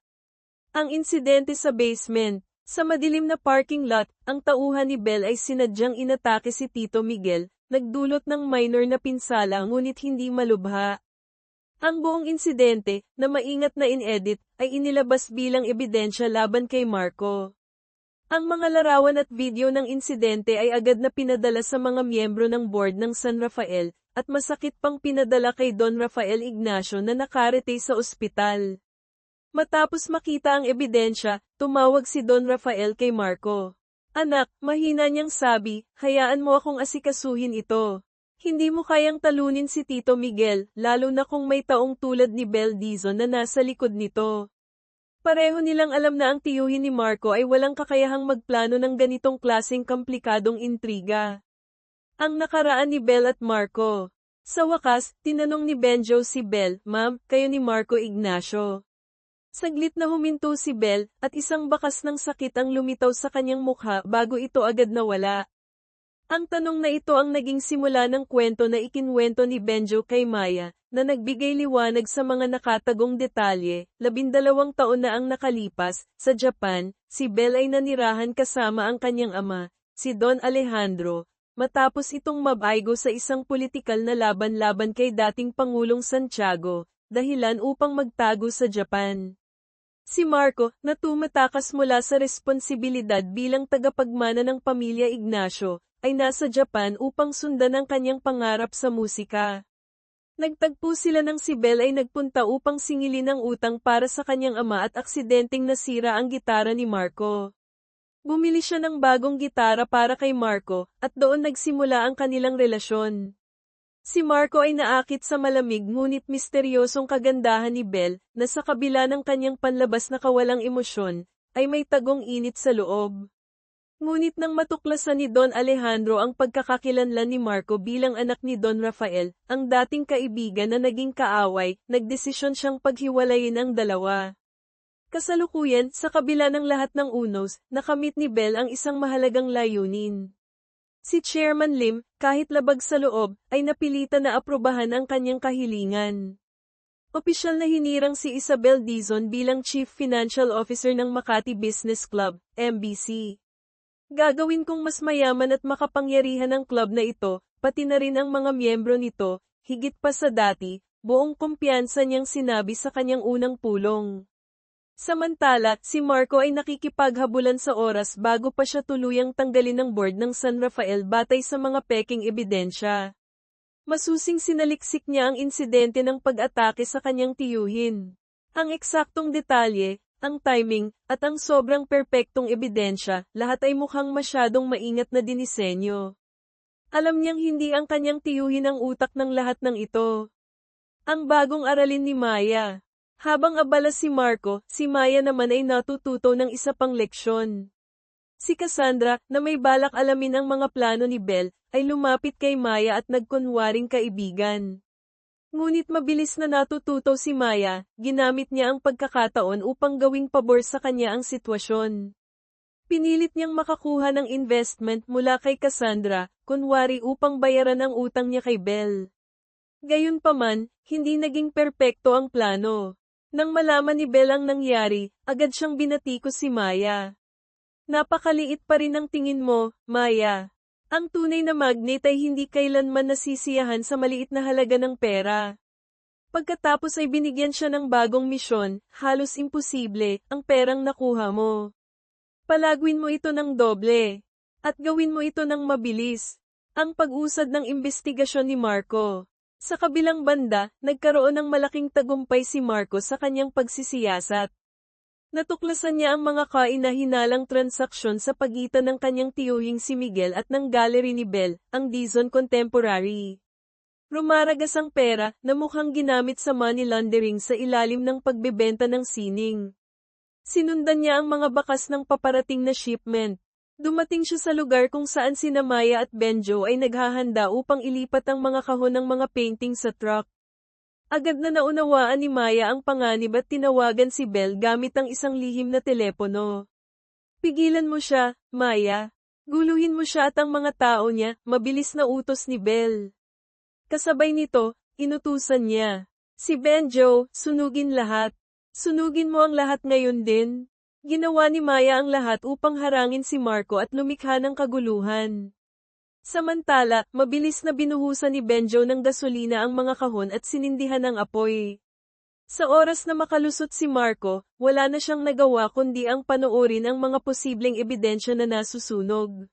Ang insidente sa basement. Sa madilim na parking lot, ang tauhan ni Belle ay sinadyang inatake si Tito Miguel, nagdulot ng minor na pinsala ngunit hindi malubha. Ang buong insidente, na maingat na in-edit, ay inilabas bilang ebidensya laban kay Marco. Ang mga larawan at video ng insidente ay agad na pinadala sa mga miyembro ng board ng San Rafael, at masakit pang pinadala kay Don Rafael Ignacio na nakarete sa ospital. Matapos makita ang ebidensya, tumawag si Don Rafael kay Marco. Anak, mahina niyang sabi, hayaan mo akong asikasuhin ito. Hindi mo kayang talunin si Tito Miguel, lalo na kung may taong tulad ni Belle Dizon na nasa likod nito. Pareho nilang alam na ang tiyuhin ni Marco ay walang kakayahang magplano ng ganitong klaseng komplikadong intriga. Ang nakaraan ni Belle at Marco. Sa wakas, tinanong ni Benjo si Belle, "Ma'am, kayo ni Marco Ignacio?" Saglit na huminto si Belle, at isang bakas ng sakit ang lumitaw sa kanyang mukha bago ito agad nawala. Ang tanong na ito ang naging simula ng kwento na ikinwento ni Benjo kay Maya, na nagbigay liwanag sa mga nakatagong detalye. 12 taon na ang nakalipas, sa Japan, si Belle ay nanirahan kasama ang kanyang ama, si Don Alejandro, matapos itong mabaygo sa isang politikal na laban-laban kay dating Pangulong Santiago, dahilan upang magtago sa Japan. Si Marco, na tumatakas mula sa responsibilidad bilang tagapagmana ng pamilya Ignacio, ay nasa Japan upang sundan ang kanyang pangarap sa musika. Nagtagpo sila ng si Belle ay nagpunta upang singilin ang utang para sa kanyang ama at aksidenteng nasira ang gitara ni Marco. Bumili siya ng bagong gitara para kay Marco, at doon nagsimula ang kanilang relasyon. Si Marco ay naakit sa malamig ngunit misteryosong kagandahan ni Belle, na sa kabila ng kanyang panlabas na kawalang emosyon, ay may tagong init sa loob. Ngunit nang matuklasan ni Don Alejandro ang pagkakakilanlan ni Marco bilang anak ni Don Rafael, ang dating kaibigan na naging kaaway, nagdesisyon siyang paghiwalayin ang dalawa. Kasalukuyan, sa kabila ng lahat ng unos, nakamit ni Belle ang isang mahalagang layunin. Si Chairman Lim, kahit labag sa loob, ay napilitan na aprubahan ang kanyang kahilingan. Opisyal na hinirang si Isabel Dizon bilang Chief Financial Officer ng Makati Business Club, MBC. Gagawin kong mas mayaman at makapangyarihan ang club na ito, pati na rin ang mga miyembro nito, higit pa sa dati, buong kumpiyansa niyang sinabi sa kanyang unang pulong. Samantala, si Marco ay nakikipaghabulan sa oras bago pa siya tuluyang tanggalin ng board ng San Rafael batay sa mga peking ebidensya. Masusing sinaliksik niya ang insidente ng pag-atake sa kanyang tiyuhin. Ang eksaktong detalye, ang timing, at ang sobrang perpektong ebidensya, lahat ay mukhang masyadong maingat na dinisenyo. Alam niyang hindi ang kanyang tiyuhin ang utak ng lahat ng ito. Ang bagong aralin ni Maya. Habang abala si Marco, si Maya naman ay natututo ng isa pang leksyon. Si Cassandra, na may balak alamin ang mga plano ni Belle, ay lumapit kay Maya at nagkunwaring kaibigan. Ngunit mabilis na natututo si Maya, ginamit niya ang pagkakataon upang gawing pabor sa kanya ang sitwasyon. Pinilit niyang makakuha ng investment mula kay Cassandra, kunwari upang bayaran ang utang niya kay Belle. Gayunpaman, hindi naging perpekto ang plano. Nang malaman ni Belle ang nangyari, agad siyang binatikos si Maya. "Napakaliit pa rin ang tingin mo, Maya. Ang tunay na magnet ay hindi kailanman nasisiyahan sa maliit na halaga ng pera." Pagkatapos ay binigyan siya ng bagong misyon, halos imposible, ang perang nakuha mo. Palagwin mo ito ng doble. At gawin mo ito ng mabilis. Ang pag-usad ng imbestigasyon ni Marco. Sa kabilang banda, nagkaroon ng malaking tagumpay si Marco sa kanyang pagsisiyasat. Natuklasan niya ang mga kaina-hinalang transaksyon sa pagitan ng kanyang tiyuhing si Miguel at ng gallery ni Belle, ang Dizon Contemporary. Rumaragas ang pera, na mukhang ginamit sa money laundering sa ilalim ng pagbebenta ng sining. Sinundan niya ang mga bakas ng paparating na shipment. Dumating siya sa lugar kung saan sina Maya at Benjo ay naghahanda upang ilipat ang mga kahon ng mga painting sa truck. Agad na naunawaan ni Maya ang panganib at tinawagan si Belle gamit ang isang lihim na telepono. "Pigilan mo siya, Maya. Guluhin mo siya at ang mga tao niya," mabilis na utos ni Belle. Kasabay nito, inutusan niya. "Si Benjo, sunugin lahat. Sunugin mo ang lahat ngayon din." Ginawa ni Maya ang lahat upang harangin si Marco at lumikha ng kaguluhan. Samantala, mabilis na binuhusan ni Benjo ng gasolina ang mga kahon at sinindihan ang apoy. Sa oras na makalusot si Marco, wala na siyang nagawa kundi ang panoorin ang mga posibleng ebidensya na nasusunog.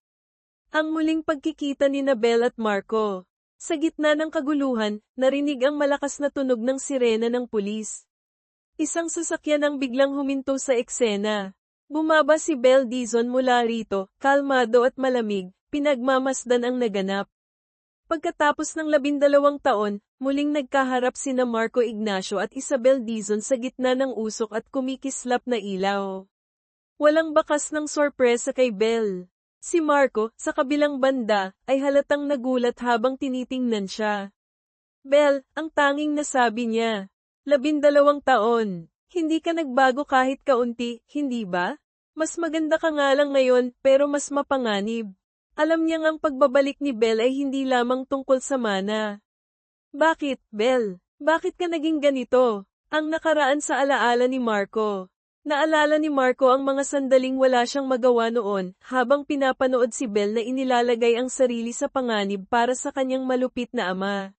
Ang muling pagkikita ni Belle at Marco. Sa gitna ng kaguluhan, narinig ang malakas na tunog ng sirena ng pulis. Isang sasakyan ang biglang huminto sa eksena. Bumaba si Belle Dizon mula rito, kalmado at malamig, pinagmamasdan ang naganap. Pagkatapos ng 12 taon, muling nagkaharap sina Marco Ignacio at Isabel Dizon sa gitna ng usok at kumikislap na ilaw. Walang bakas ng sorpresa kay Belle. Si Marco, sa kabilang banda, ay halatang nagulat habang tinitingnan siya. Belle, ang tanging nasabi niya. 12 taon. Hindi ka nagbago kahit kaunti, hindi ba? Mas maganda ka nga lang ngayon, pero mas mapanganib. Alam niyang ang pagbabalik ni Belle ay hindi lamang tungkol sa mana. Bakit, Belle? Bakit ka naging ganito? Ang nakaraan sa alaala ni Marco. Naalala ni Marco ang mga sandaling wala siyang magawa noon, habang pinapanood si Belle na inilalagay ang sarili sa panganib para sa kanyang malupit na ama.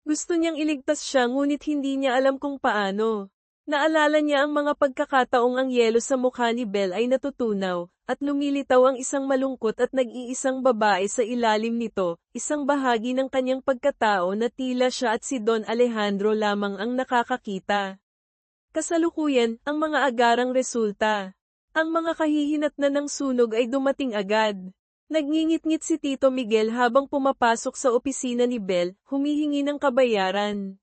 Gusto niyang iligtas siya ngunit hindi niya alam kung paano. Naalala niya ang mga pagkakataong ang yelo sa mukha ni Belle ay natutunaw, at lumilitaw ang isang malungkot at nag-iisang babae sa ilalim nito, isang bahagi ng kanyang pagkatao na tila siya at si Don Alejandro lamang ang nakakakita. Kasalukuyan, ang mga agarang resulta. Ang mga kahihinatnan ng sunog ay dumating agad. Nagngingit-ngit si Tito Miguel habang pumapasok sa opisina ni Belle, humihingi ng kabayaran.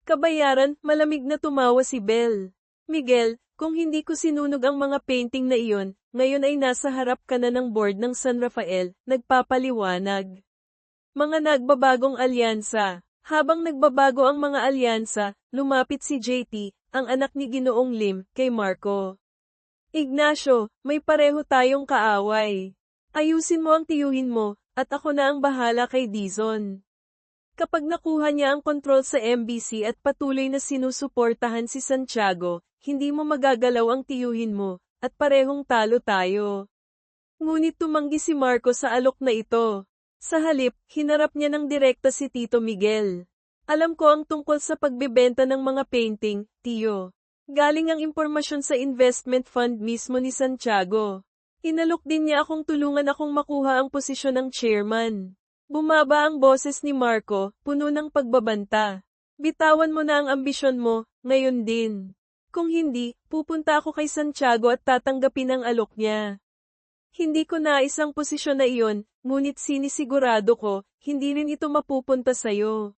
Kabayaran, malamig na tumawa si Belle. Miguel, kung hindi ko sinunog ang mga painting na iyon, ngayon ay nasa harap ka na ng board ng San Rafael, nagpapaliwanag. Mga nagbabagong alyansa. Habang nagbabago ang mga alyansa, lumapit si JT, ang anak ni Ginoong Lim, kay Marco. Ignacio, may pareho tayong kaaway. Ayusin mo ang tiyuhin mo, at ako na ang bahala kay Dizon. Kapag nakuha niya ang kontrol sa MBC at patuloy na sinusuportahan si Santiago, hindi mo magagalaw ang tiyuhin mo, at parehong talo tayo. Ngunit tumanggi si Marco sa alok na ito. Sa halip, hinarap niya ng direkta si Tito Miguel. Alam ko ang tungkol sa pagbebenta ng mga painting, Tio. Galing ang impormasyon sa investment fund mismo ni Santiago. Inalok din niya akong tulungan akong makuha ang posisyon ng chairman. Bumaba ang boses ni Marco, puno ng pagbabanta. Bitawan mo na ang ambisyon mo, ngayon din. Kung hindi, pupunta ako kay Santiago at tatanggapin ang alok niya. Hindi ko nais ang posisyon na iyon, ngunit sinisigurado ko, hindi rin ito mapupunta sa'yo.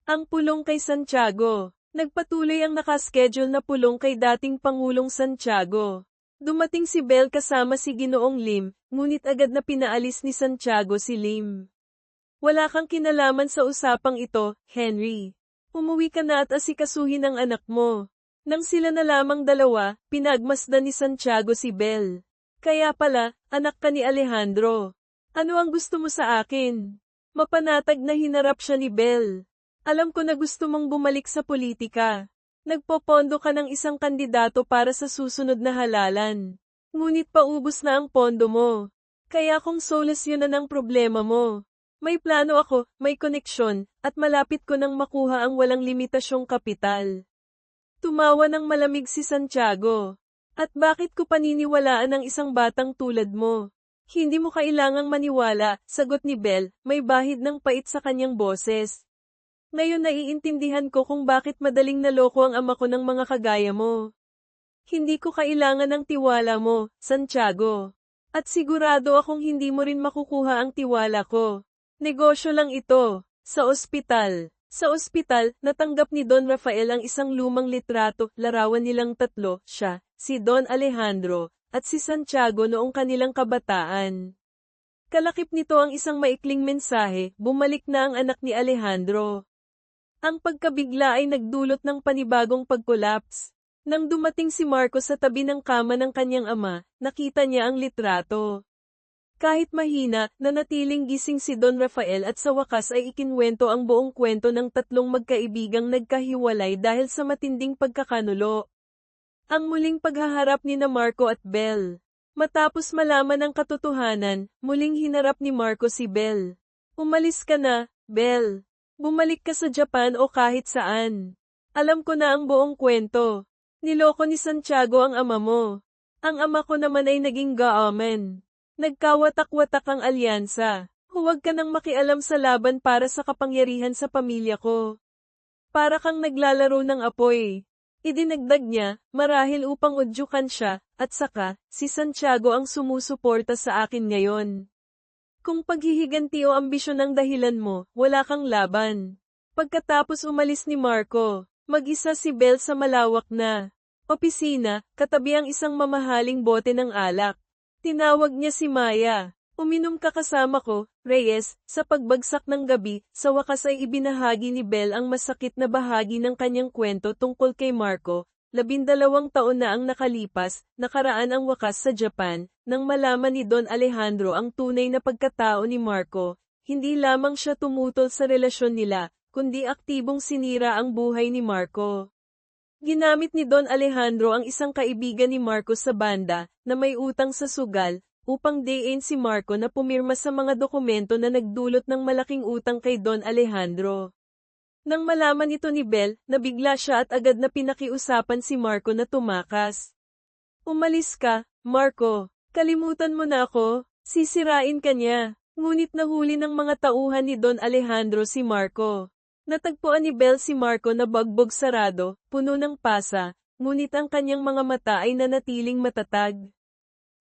Ang pulong kay Santiago. Nagpatuloy ang nakaschedule na pulong kay dating Pangulong Santiago. Dumating si Belle kasama si Ginoong Lim, ngunit agad na pinaalis ni Santiago si Lim. Wala kang kinalaman sa usapang ito, Henry. Umuwi ka na at asikasuhin ang anak mo. Nang sila na lamang dalawa, pinagmasdan ni Santiago si Belle. Kaya pala, anak ka ni Alejandro. Ano ang gusto mo sa akin? Mapanatag na hinarap siya ni Belle. Alam ko na gusto mong bumalik sa politika. Nagpopondo ka ng isang kandidato para sa susunod na halalan. Ngunit paubos na ang pondo mo. Kaya kung solusyon na ng problema mo. May plano ako, may koneksyon, at malapit ko nang makuha ang walang limitasyong kapital. Tumawa ng malamig si Santiago. At bakit ko paniniwalaan ang isang batang tulad mo? Hindi mo kailangang maniwala, sagot ni Belle, may bahid ng pait sa kanyang boses. Ngayon naiintindihan ko kung bakit madaling naloko ang ama ko ng mga kagaya mo. Hindi ko kailangan ng tiwala mo, Santiago. At sigurado akong hindi mo rin makukuha ang tiwala ko. Negosyo lang ito. Sa ospital. Sa ospital, natanggap ni Don Rafael ang isang lumang litrato, larawan nilang tatlo, siya, si Don Alejandro, at si Santiago noong kanilang kabataan. Kalakip nito ang isang maikling mensahe, bumalik na ang anak ni Alejandro. Ang pagkabigla ay nagdulot ng panibagong pagkolaps. Nang dumating si Marco sa tabi ng kama ng kanyang ama, nakita niya ang litrato. Kahit mahina, nanatiling gising si Don Rafael at sa wakas ay ikinwento ang buong kwento ng tatlong magkaibigang nagkahiwalay dahil sa matinding pagkakanulo. Ang muling paghaharap ni Marco at Belle. Matapos malaman ang katotohanan, muling hinarap ni Marco si Belle. Umalis ka na, Belle. Bumalik ka sa Japan o kahit saan. Alam ko na ang buong kwento. Niloko ni Santiago ang ama mo. Ang ama ko naman ay naging gaaman. Nagkawatak-watak ang alyansa. Huwag ka nang makialam sa laban para sa kapangyarihan sa pamilya ko. Para kang naglalaro ng apoy. Idinagdag niya, marahil upang udyukan siya, at saka, si Santiago ang sumusuporta sa akin ngayon. Kung paghihiganti o ambisyon ang dahilan mo, wala kang laban. Pagkatapos umalis ni Marco, mag-isa si Belle sa malawak na opisina, katabi ang isang mamahaling bote ng alak. Tinawag niya si Maya. Uminom ka kasama ko, Reyes, sa pagbagsak ng gabi, sa wakas ay ibinahagi ni Belle ang masakit na bahagi ng kanyang kwento tungkol kay Marco. 12 taon na ang nakalipas, nakaraan ang wakas sa Japan, nang malaman ni Don Alejandro ang tunay na pagkatao ni Marco. Hindi lamang siya tumutol sa relasyon nila, kundi aktibong sinira ang buhay ni Marco. Ginamit ni Don Alejandro ang isang kaibigan ni Marco sa banda, na may utang sa sugal, upang dayin si Marco na pumirma sa mga dokumento na nagdulot ng malaking utang kay Don Alejandro. Nang malaman ito ni Belle, nabigla siya at agad na pinakiusapan si Marco na tumakas. Umalis ka, Marco. Kalimutan mo na ako, sisirain ka niya. Ngunit nahuli ng mga tauhan ni Don Alejandro si Marco. Natagpuan ni Belle si Marco na bagbog sarado, puno ng pasa, ngunit ang kanyang mga mata ay nanatiling matatag.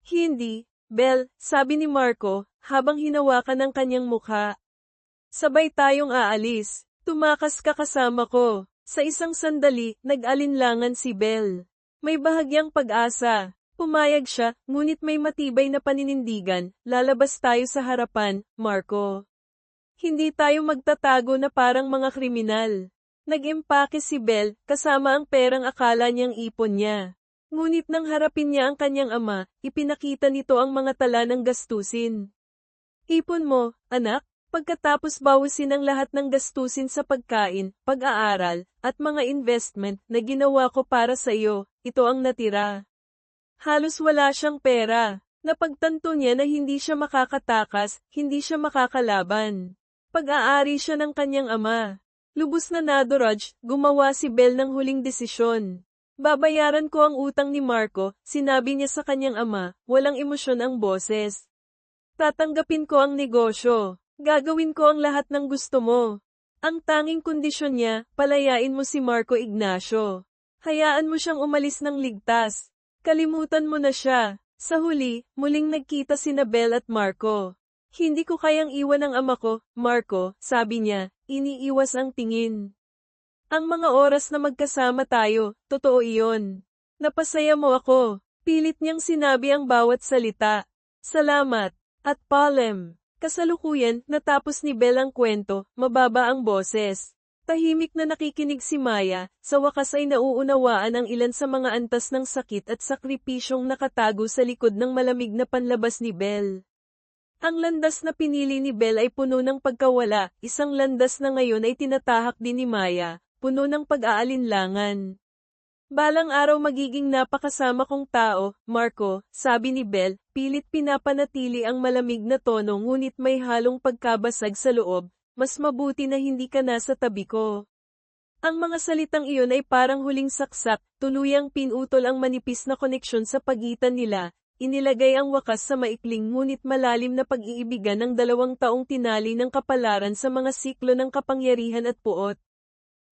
Hindi, Belle, sabi ni Marco, habang hinawakan ang kanyang mukha. Sabay tayong aalis. Tumakas ka kasama ko. Sa isang sandali, nag-alinlangan si Belle. May bahagyang pag-asa. Pumayag siya, ngunit may matibay na paninindigan, lalabas tayo sa harapan, Marco. Hindi tayo magtatago na parang mga kriminal. Nag-empake si Belle, kasama ang perang akala niyang ipon niya. Ngunit nang harapin niya ang kanyang ama, ipinakita nito ang mga tala ng gastusin. Ipon mo, anak, pagkatapos bawasin ang lahat ng gastusin sa pagkain, pag-aaral, at mga investment na ginawa ko para sa iyo, ito ang natira. Halos wala siyang pera. Napagtanto niya na hindi siya makakatakas, hindi siya makakalaban. Pag-aari siya ng kanyang ama. Lubos na naduraj, gumawa si Belle ng huling desisyon. Babayaran ko ang utang ni Marco, sinabi niya sa kanyang ama, walang emosyon ang boses. Tatanggapin ko ang negosyo. Gagawin ko ang lahat ng gusto mo. Ang tanging kondisyon niya, palayain mo si Marco Ignacio. Hayaan mo siyang umalis ng ligtas. Kalimutan mo na siya. Sa huli, muling nagkita sina Belle at Marco. Hindi ko kayang iwan ang ama ko, Marco, sabi niya, iniiwas ang tingin. Ang mga oras na magkasama tayo, totoo iyon. Napasaya mo ako. Pilit niyang sinabi ang bawat salita. Salamat. At Palem. Kasalukuyan, natapos ni Belle ang kwento, mababa ang boses. Tahimik na nakikinig si Maya, sa wakas ay nauunawaan ang ilan sa mga antas ng sakit at sakripisyong nakatago sa likod ng malamig na panlabas ni Belle. Ang landas na pinili ni Belle ay puno ng pagkawala, isang landas na ngayon ay tinatahak din ni Maya, puno ng pag-aalinlangan. Balang araw magiging napakasama kong tao, Marco, sabi ni Belle, pilit pinapanatili ang malamig na tono ngunit may halong pagkabasag sa loob, mas mabuti na hindi ka nasa tabi ko. Ang mga salitang iyon ay parang huling saksak, tuluyang pinutol ang manipis na koneksyon sa pagitan nila, inilagay ang wakas sa maikling ngunit malalim na pag-iibigan ng 2 taong tinali ng kapalaran sa mga siklo ng kapangyarihan at puot.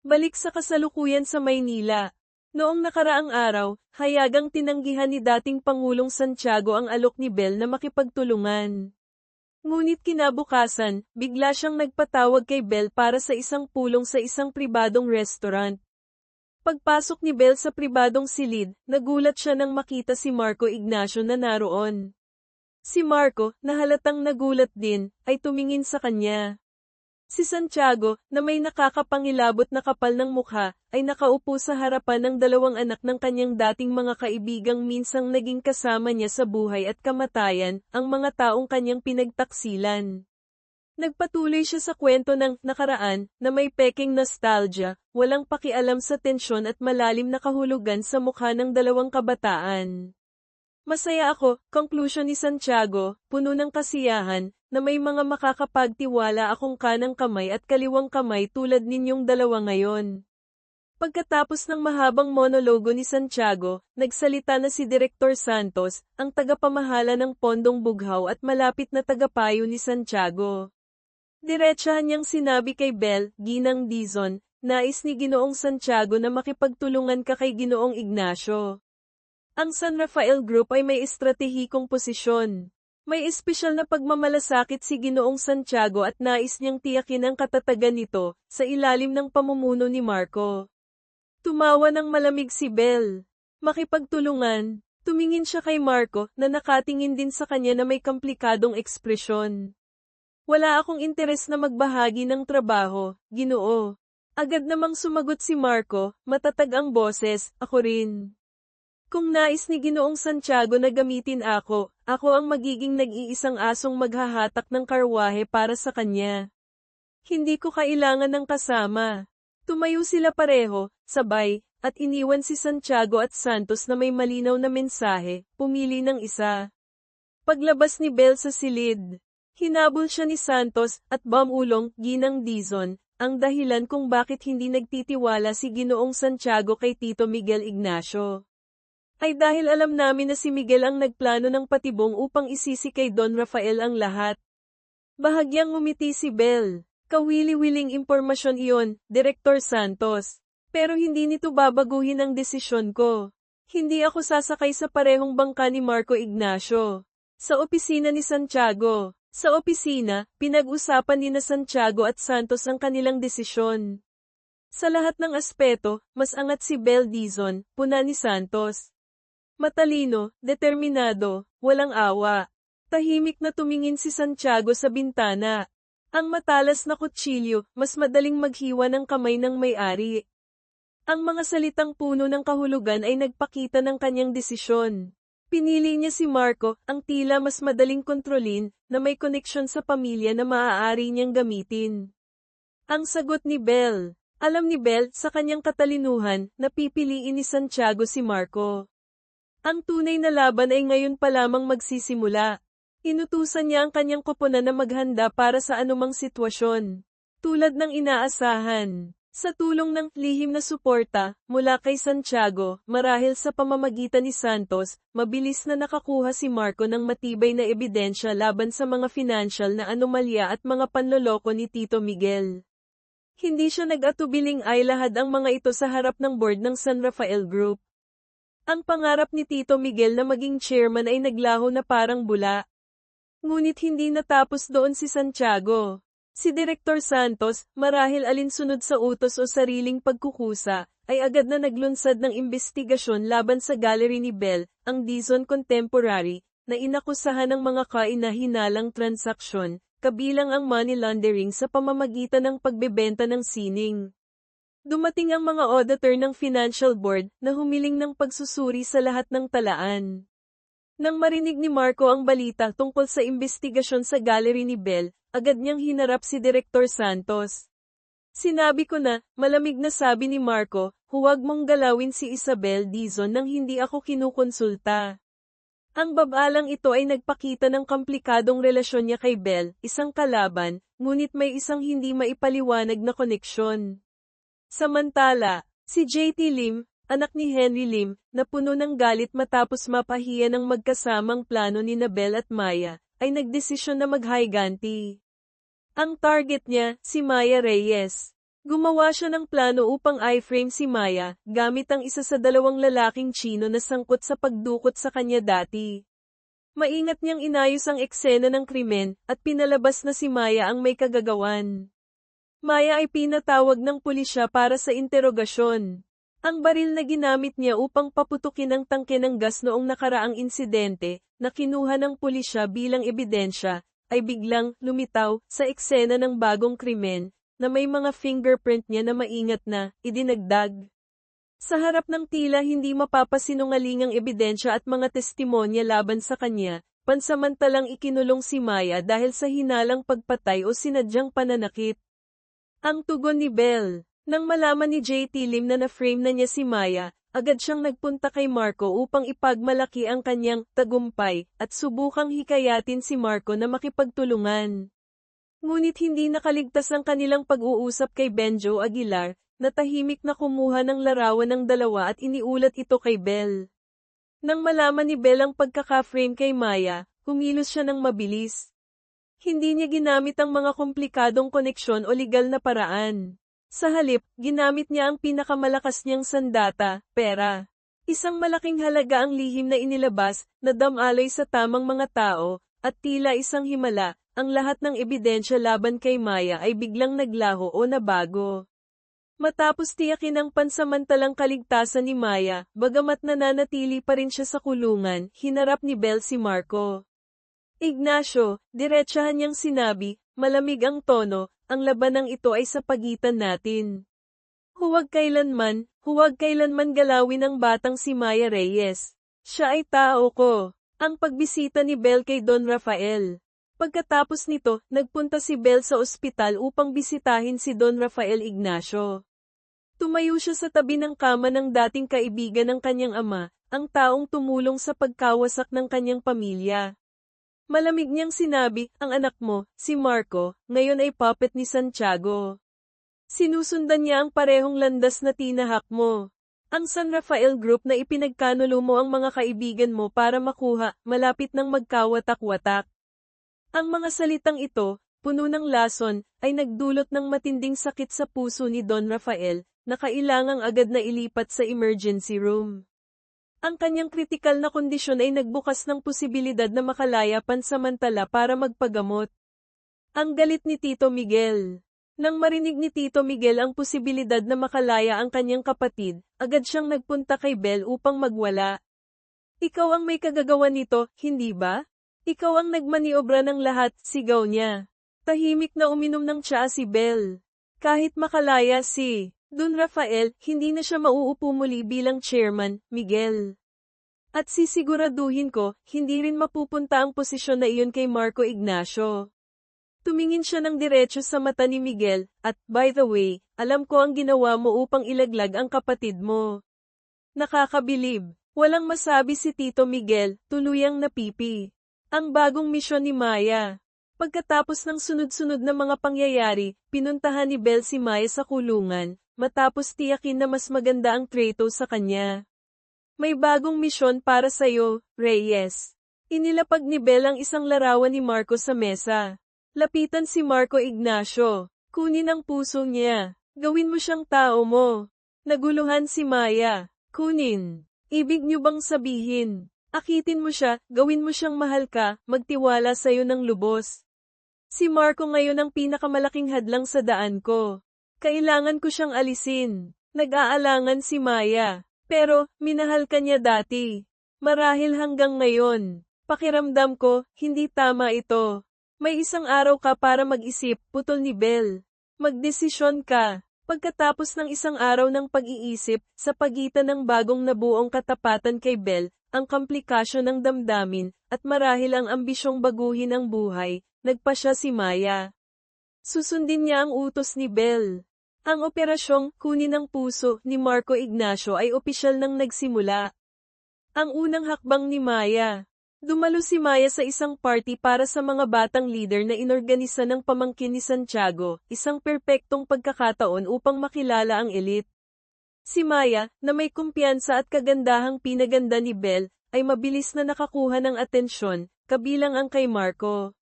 Balik sa kasalukuyan sa Maynila. Noong nakaraang araw, hayagang tinanggihan ni dating Pangulong Santiago ang alok ni Belle na makipagtulungan. Ngunit kinabukasan, bigla siyang nagpatawag kay Belle para sa isang pulong sa isang pribadong restaurant. Pagpasok ni Belle sa pribadong silid, nagulat siya nang makita si Marco Ignacio na naroon. Si Marco, na halatang nagulat din, ay tumingin sa kanya. Si Santiago, na may nakakapangilabot na kapal ng mukha, ay nakaupo sa harapan ng 2 anak ng kanyang dating mga kaibigang minsang naging kasama niya sa buhay at kamatayan, ang mga taong kanyang pinagtaksilan. Nagpatuloy siya sa kwento ng nakaraan, na may peking nostalgia, walang pakialam sa tensyon at malalim na kahulugan sa mukha ng 2 kabataan. Masaya ako, conclusion ni Santiago, puno ng kasiyahan, na may mga makakapagtiwala akong kanang kamay at kaliwang kamay tulad ninyong 2 ngayon. Pagkatapos ng mahabang monologo ni Santiago, nagsalita na si Direktor Santos, ang tagapamahala ng Pondong Bughaw at malapit na tagapayo ni Santiago. Diretsahan niyang sinabi kay Belle, Ginang Dizon, nais ni Ginoong Santiago na makipagtulungan ka kay Ginoong Ignacio. Ang San Rafael Group ay may estratehikong posisyon. May espesyal na pagmamalasakit si Ginoong Santiago at nais niyang tiyakin ang katatagan nito, sa ilalim ng pamumuno ni Marco. Tumawa ng malamig si Belle. Makipagtulungan, Tumingin siya kay Marco na nakatingin din sa kanya na may komplikadong ekspresyon. Wala akong interes na magbahagi ng trabaho, Ginoo. Agad namang sumagot si Marco, matatag ang boses, ako rin. Kung nais ni Ginoong Santiago na gamitin ako ang magiging nag-iisang asong maghahatak ng karwahe para sa kanya. Hindi ko kailangan ng kasama. Tumayo sila pareho, sabay, at iniwan si Santiago at Santos na may malinaw na mensahe, pumili ng isa. Paglabas ni Bel sa silid, hinabol siya ni Santos at bumulong, Ginang Dizon, ang dahilan kung bakit hindi nagtitiwala si Ginoong Santiago kay Tito Miguel Ignacio. Ay dahil alam namin na si Miguel ang nagplano ng patibong upang isisi kay Don Rafael ang lahat. Bahagyang ngumiti si Bel. Kawili-wiling impormasyon iyon, Direktor Santos. Pero hindi nito babaguhin ang desisyon ko. Hindi ako sasakay sa parehong bangka ni Marco Ignacio. Sa opisina ni Santiago. Sa opisina, pinag-usapan ni na Santiago at Santos ang kanilang desisyon. Sa lahat ng aspeto, mas angat si Bel Dizon, puna ni Santos. Matalino, determinado, walang awa. Tahimik na tumingin si Santiago sa bintana. Ang matalas na kutsilyo, mas madaling maghiwa ng kamay ng may-ari. Ang mga salitang puno ng kahulugan ay nagpakita ng kanyang desisyon. Pinili niya si Marco, ang tila mas madaling kontrolin, na may koneksyon sa pamilya na maaari niyang gamitin. Ang sagot ni Bel. Alam ni Bel, sa kanyang katalinuhan, na pipiliin ni Santiago si Marco. Ang tunay na laban ay ngayon pa lamang magsisimula. Inutusan niya ang kanyang koponan na maghanda para sa anumang sitwasyon. Tulad ng inaasahan. Sa tulong ng lihim na suporta mula kay Santiago, marahil sa pamamagitan ni Santos, mabilis na nakakuha si Marco ng matibay na ebidensya laban sa mga financial na anomalya at mga panloloko ni Tito Miguel. Hindi siya nag-atubiling ay lahad ang mga ito sa harap ng board ng San Rafael Group. Ang pangarap ni Tito Miguel na maging chairman ay naglaho na parang bula. Ngunit hindi natapos doon si Santiago. Si Direktor Santos, marahil alinsunod sa utos o sariling pagkukusa, ay agad na naglunsad ng imbestigasyon laban sa gallery ni Bel, ang Dizon Contemporary, na inakusahan ng mga kaina-hinalang transaksyon, kabilang ang money laundering sa pamamagitan ng pagbebenta ng sining. Dumating ang mga auditor ng Financial Board na humiling ng pagsusuri sa lahat ng talaan. Nang marinig ni Marco ang balita tungkol sa imbestigasyon sa gallery ni Bel, agad niyang hinarap si Direktor Santos. Sinabi ko na, malamig na sabi ni Marco, huwag mong galawin si Isabel Dizon nang hindi ako kinukonsulta. Ang babalang ito ay nagpakita ng komplikadong relasyon niya kay Bel, isang kalaban, ngunit may isang hindi maipaliwanag na koneksyon. Samantala, si JT Lim, anak ni Henry Lim, na puno ng galit matapos mapahiya ng magkasamang plano ni Bel at Maya, ay nagdesisyon na maghiganti. Ang target niya, si Maya Reyes. Gumawa siya ng plano upang i-frame si Maya, gamit ang isa sa dalawang lalaking Chino na sangkot sa pagdukot sa kanya dati. Maingat niyang inayos ang eksena ng krimen, at pinalabas na si Maya ang may kagagawan. Maya ay pinatawag ng pulisya para sa interogasyon. Ang baril na ginamit niya upang paputukin ang tangke ng gas noong nakaraang insidente, na kinuha ng pulisya bilang ebidensya, ay biglang lumitaw sa eksena ng bagong krimen, na may mga fingerprint niya na maingat na idinagdag. Sa harap ng tila hindi mapapasinungalingang ebidensya at mga testimonya laban sa kanya, pansamantalang ikinulong si Maya dahil sa hinalang pagpatay o sinadyang pananakit. Ang tugon ni Bel. Nang malaman ni JT Lim na na-frame na niya si Maya, agad siyang nagpunta kay Marco upang ipagmalaki ang kanyang tagumpay at subukang hikayatin si Marco na makipagtulungan. Ngunit hindi nakaligtas ang kanilang pag-uusap kay Benjo Aguilar, na tahimik na kumuha ng larawan ng dalawa at iniulat ito kay Bel. Nang malaman ni Bel ang pagkaka-frame kay Maya, kumilos siya ng mabilis. Hindi niya ginamit ang mga komplikadong koneksyon o legal na paraan. Sa halip, ginamit niya ang pinakamalakas niyang sandata, pera. Isang malaking halaga ang lihim na inilabas, na damaloy sa tamang mga tao, at tila isang himala, ang lahat ng ebidensya laban kay Maya ay biglang naglaho o nabago. Matapos tiyakin ang pansamantalang kaligtasan ni Maya, bagamat nananatili pa rin siya sa kulungan, hinarap ni Belle si Marco. Ignacio, diretsahan niyang sinabi, malamig ang tono, ang labanang ito ay sa pagitan natin. Huwag kailanman galawin ang batang si Maya Reyes. Siya ay tao ko. Ang pagbisita ni Belle kay Don Rafael. Pagkatapos nito, nagpunta si Belle sa ospital upang bisitahin si Don Rafael Ignacio. Tumayo siya sa tabi ng kama ng dating kaibigan ng kanyang ama, ang taong tumulong sa pagkawasak ng kanyang pamilya. Malamig niyang sinabi, ang anak mo, si Marco, ngayon ay puppet ni Santiago. Sinusundan niya ang parehong landas na tinahak mo. Ang San Rafael Group na ipinagkanulo mo ang mga kaibigan mo para makuha, malapit ng magkawatak-watak. Ang mga salitang ito, puno ng lason, ay nagdulot ng matinding sakit sa puso ni Don Rafael, na kailangang agad na ilipat sa emergency room. Ang kanyang kritikal na kondisyon ay nagbukas ng posibilidad na makalaya pansamantala para magpagamot. Ang galit ni Tito Miguel. Nang marinig ni Tito Miguel ang posibilidad na makalaya ang kanyang kapatid, agad siyang nagpunta kay Belle upang magwala. Ikaw ang may kagagawa nito, hindi ba? Ikaw ang nagmaniobra ng lahat, sigaw niya. Tahimik na uminom ng tsaa si Belle. Kahit makalaya si Don Rafael, hindi na siya mauupo muli bilang chairman, Miguel. At sisiguraduhin ko, hindi rin mapupunta ang posisyon na iyon kay Marco Ignacio. Tumingin siya ng diretso sa mata ni Miguel, at, by the way, alam ko ang ginawa mo upang ilaglag ang kapatid mo. Nakakabilib. Walang masabi si Tito Miguel, tuluyang napipi. Ang bagong misyon ni Maya. Pagkatapos ng sunod-sunod na mga pangyayari, pinuntahan ni Belle si Maya sa kulungan, matapos tiyakin na mas maganda ang trato sa kanya. May bagong misyon para sa'yo, Reyes. Inilapag ni Belle ang isang larawan ni Marco sa mesa. Lapitan si Marco Ignacio. Kunin ang puso niya. Gawin mo siyang tao mo. Naguluhan si Maya. Kunin. Ibig niyo bang sabihin? Akitin mo siya, gawin mo siyang mahal ka, magtiwala sa'yo ng lubos. Si Marco ngayon ang pinakamalaking hadlang sa daan ko. Kailangan ko siyang alisin. Nag-aalangan si Maya. Pero, minahal ka niya dati. Marahil hanggang ngayon. Pakiramdam ko, hindi tama ito. May isang araw ka para mag-isip, putol ni Belle. Magdesisyon ka. Pagkatapos ng isang araw ng pag-iisip, sa pagitan ng bagong nabuong katapatan kay Belle, ang komplikasyon ng damdamin, at marahil ang ambisyong baguhin ang buhay, nagpa siya si Maya. Susundin niya ang utos ni Belle. Ang operasyong kunin ang puso ni Marco Ignacio ay opisyal nang nagsimula. Ang unang hakbang ni Maya. Dumalo si Maya sa isang party para sa mga batang leader na inorganisa ng pamangkin ni Santiago, isang perpektong pagkakataon upang makilala ang elite. Si Maya, na may kumpiyansa at kagandahang pinaganda ni Belle, ay mabilis na nakakuha ng atensyon, kabilang ang kay Marco.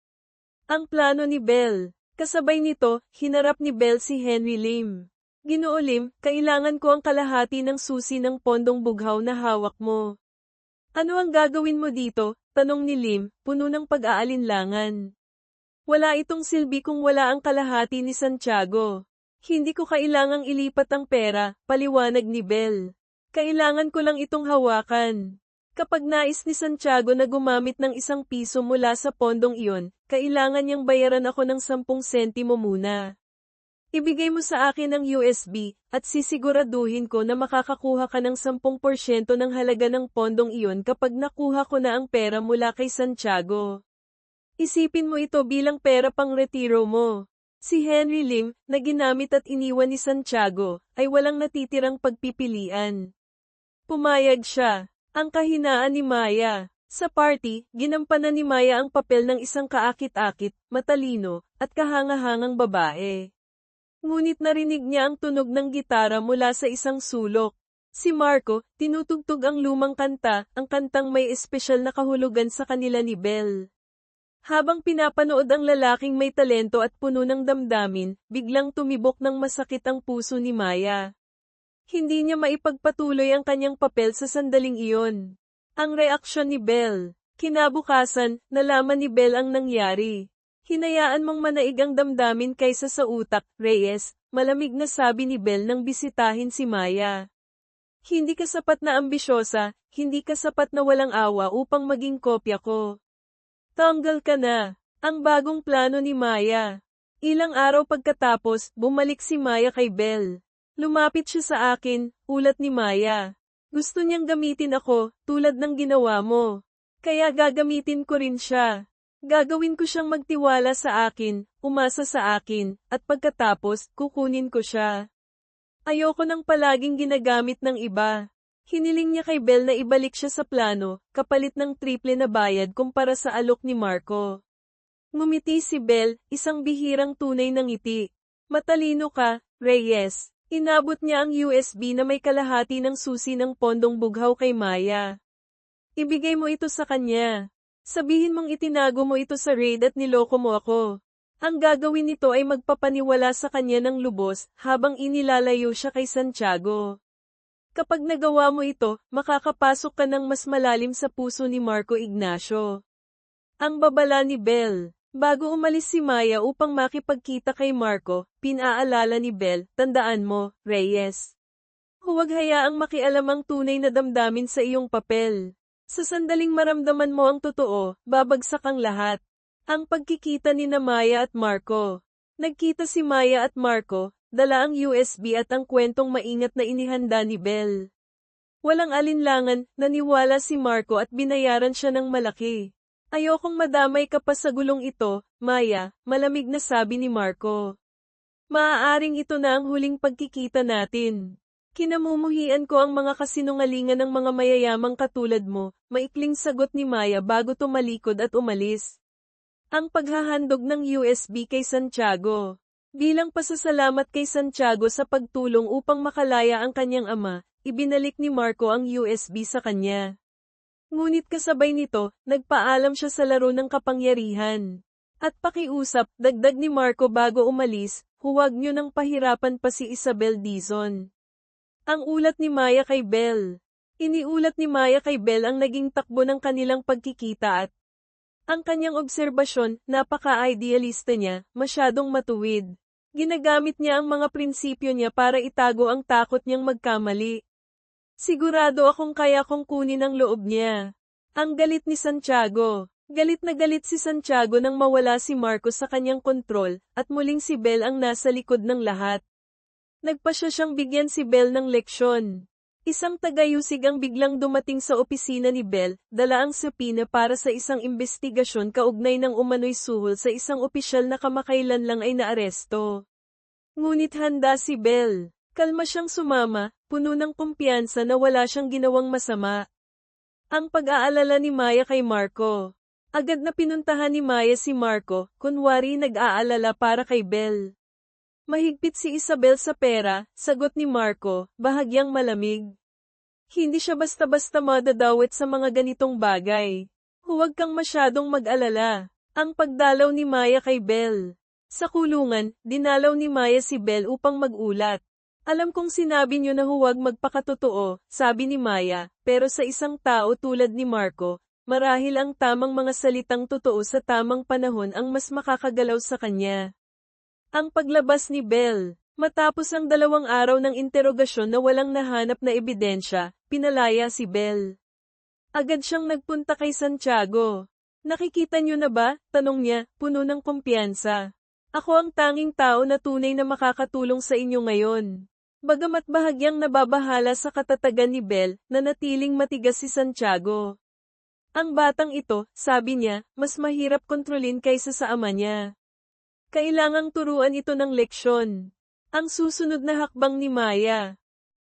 Ang plano ni Belle. Kasabay nito, hinarap ni Belle si Henry Lim. Ginoo Lim, kailangan ko ang kalahati ng susi ng pondong bughaw na hawak mo. Ano ang gagawin mo dito? Tanong ni Lim, puno ng pag-aalinlangan. Wala itong silbi kung wala ang kalahati ni Santiago. Hindi ko kailangang ilipat ang pera, paliwanag ni Belle. Kailangan ko lang itong hawakan. Kapag nais ni Santiago na gumamit ng 1 piso mula sa pondong iyon, kailangan niyang bayaran ako ng 10 sentimo muna. Ibigay mo sa akin ang USB, at sisiguraduhin ko na makakakuha ka ng 10% ng halaga ng pondong iyon kapag nakuha ko na ang pera mula kay Santiago. Isipin mo ito bilang pera pang retiro mo. Si Henry Lim, na ginamit at iniwan ni Santiago, ay walang natitirang pagpipilian. Pumayag siya. Ang kahinaan ni Maya. Sa party, ginampanan ni Maya ang papel ng isang kaakit-akit, matalino, at kahangahangang babae. Ngunit narinig niya ang tunog ng gitara mula sa isang sulok. Si Marco, tinutugtog ang lumang kanta, ang kantang may espesyal na kahulugan sa kanila ni Belle. Habang pinapanood ang lalaking may talento at puno ng damdamin, biglang tumibok ng masakit ang puso ni Maya. Hindi niya maipagpatuloy ang kanyang papel sa sandaling iyon. Ang reaksyon ni Belle. Kinabukasan, nalaman ni Belle ang nangyari. Hinayaan mong manaig ang damdamin kaysa sa utak, Reyes, malamig na sabi ni Belle nang bisitahin si Maya. Hindi ka sapat na ambisyosa, hindi ka sapat na walang awa upang maging kopya ko. Tanggal ka na. Ang bagong plano ni Maya. Ilang araw pagkatapos, bumalik si Maya kay Belle. Lumapit siya sa akin, ulat ni Maya. Gusto niyang gamitin ako, tulad ng ginawa mo. Kaya gagamitin ko rin siya. Gagawin ko siyang magtiwala sa akin, umasa sa akin, at pagkatapos, kukunin ko siya. Ayoko nang palaging ginagamit ng iba. Hiniling niya kay Belle na ibalik siya sa plano, kapalit ng triple na bayad kumpara sa alok ni Marco. Ngumiti si Belle, isang bihirang tunay ng ngiti. Matalino ka, Reyes. Inabot niya ang USB na may kalahati ng susi ng pondong bughaw kay Maya. Ibigay mo ito sa kanya. Sabihin mong itinago mo ito sa raid at niloko mo ako. Ang gagawin nito ay magpapaniwala sa kanya ng lubos habang inilalayo siya kay Santiago. Kapag nagawa mo ito, makakapasok ka ng mas malalim sa puso ni Marco Ignacio. Ang babala ni Belle. Bago umalis si Maya upang makipagkita kay Marco, pinaalala ni Belle, tandaan mo, Reyes. Huwag hayaang makialam ang tunay na damdamin sa iyong papel. Sa sandaling maramdaman mo ang totoo, babagsak ang lahat. Ang pagkikita ni na Maya at Marco. Nagkita si Maya at Marco, dala ang USB at ang kwentong maingat na inihanda ni Belle. Walang alinlangan, naniwala si Marco at binayaran siya ng malaki. Ayokong madamay ka pa sa gulong ito, Maya, malamig na sabi ni Marco. Maaaring ito na ang huling pagkikita natin. Kinamumuhian ko ang mga kasinungalingan ng mga mayayamang katulad mo, maikling sagot ni Maya bago tumalikod at umalis. Ang paghahandog ng USB kay Santiago. Bilang pasasalamat kay Santiago sa pagtulong upang makalaya ang kanyang ama, ibinalik ni Marco ang USB sa kanya. Ngunit kasabay nito, nagpaalam siya sa laro ng kapangyarihan. At pakiusap, dagdag ni Marco bago umalis, huwag niyo nang pahirapan pa si Isabel Dizon. Ang ulat ni Maya kay Belle. Iniulat ni Maya kay Belle ang naging takbo ng kanilang pagkikita at ang kanyang obserbasyon, napaka-idealista niya, masyadong matuwid. Ginagamit niya ang mga prinsipyo niya para itago ang takot niyang magkamali. Sigurado akong kaya kong kunin ang loob niya. Ang galit ni Santiago. Galit na galit si Santiago nang mawala si Marco sa kanyang kontrol, at muling si Belle ang nasa likod ng lahat. Nagpasya siyang bigyan si Belle ng leksyon. Isang tagayusig ang biglang dumating sa opisina ni Belle, dala ang subpoena para sa isang investigasyon kaugnay ng umano'y suhol sa isang opisyal na kamakailan lang ay naaresto. Ngunit handa si Belle. Kalma siyang sumama, puno ng kumpiyansa na wala siyang ginawang masama. Ang pag-aalala ni Maya kay Marco. Agad na pinuntahan ni Maya si Marco, kunwari nag-aalala para kay Belle. Mahigpit si Isabel sa pera, sagot ni Marco, bahagyang malamig. Hindi siya basta-basta madadawit sa mga ganitong bagay. Huwag kang masyadong mag-alala. Ang pagdalaw ni Maya kay Belle. Sa kulungan, dinalaw ni Maya si Belle upang mag-ulat. Alam kong sinabi niyo na huwag magpakatotoo, sabi ni Maya, pero sa isang tao tulad ni Marco, marahil ang tamang mga salitang totoo sa tamang panahon ang mas makakagalaw sa kanya. Ang paglabas ni Belle. Matapos ang 2 araw ng interogasyon na walang nahanap na ebidensya, pinalaya si Belle. Agad siyang nagpunta kay Santiago. Nakikita niyo na ba? Tanong niya, puno ng kumpiyansa. Ako ang tanging tao na tunay na makakatulong sa inyo ngayon. Bagamat bahagyang nababahala sa katatagan ni Belle, nanatiling matigas si Santiago. Ang batang ito, sabi niya, mas mahirap kontrolin kaysa sa ama niya. Kailangang turuan ito ng leksyon. Ang susunod na hakbang ni Maya.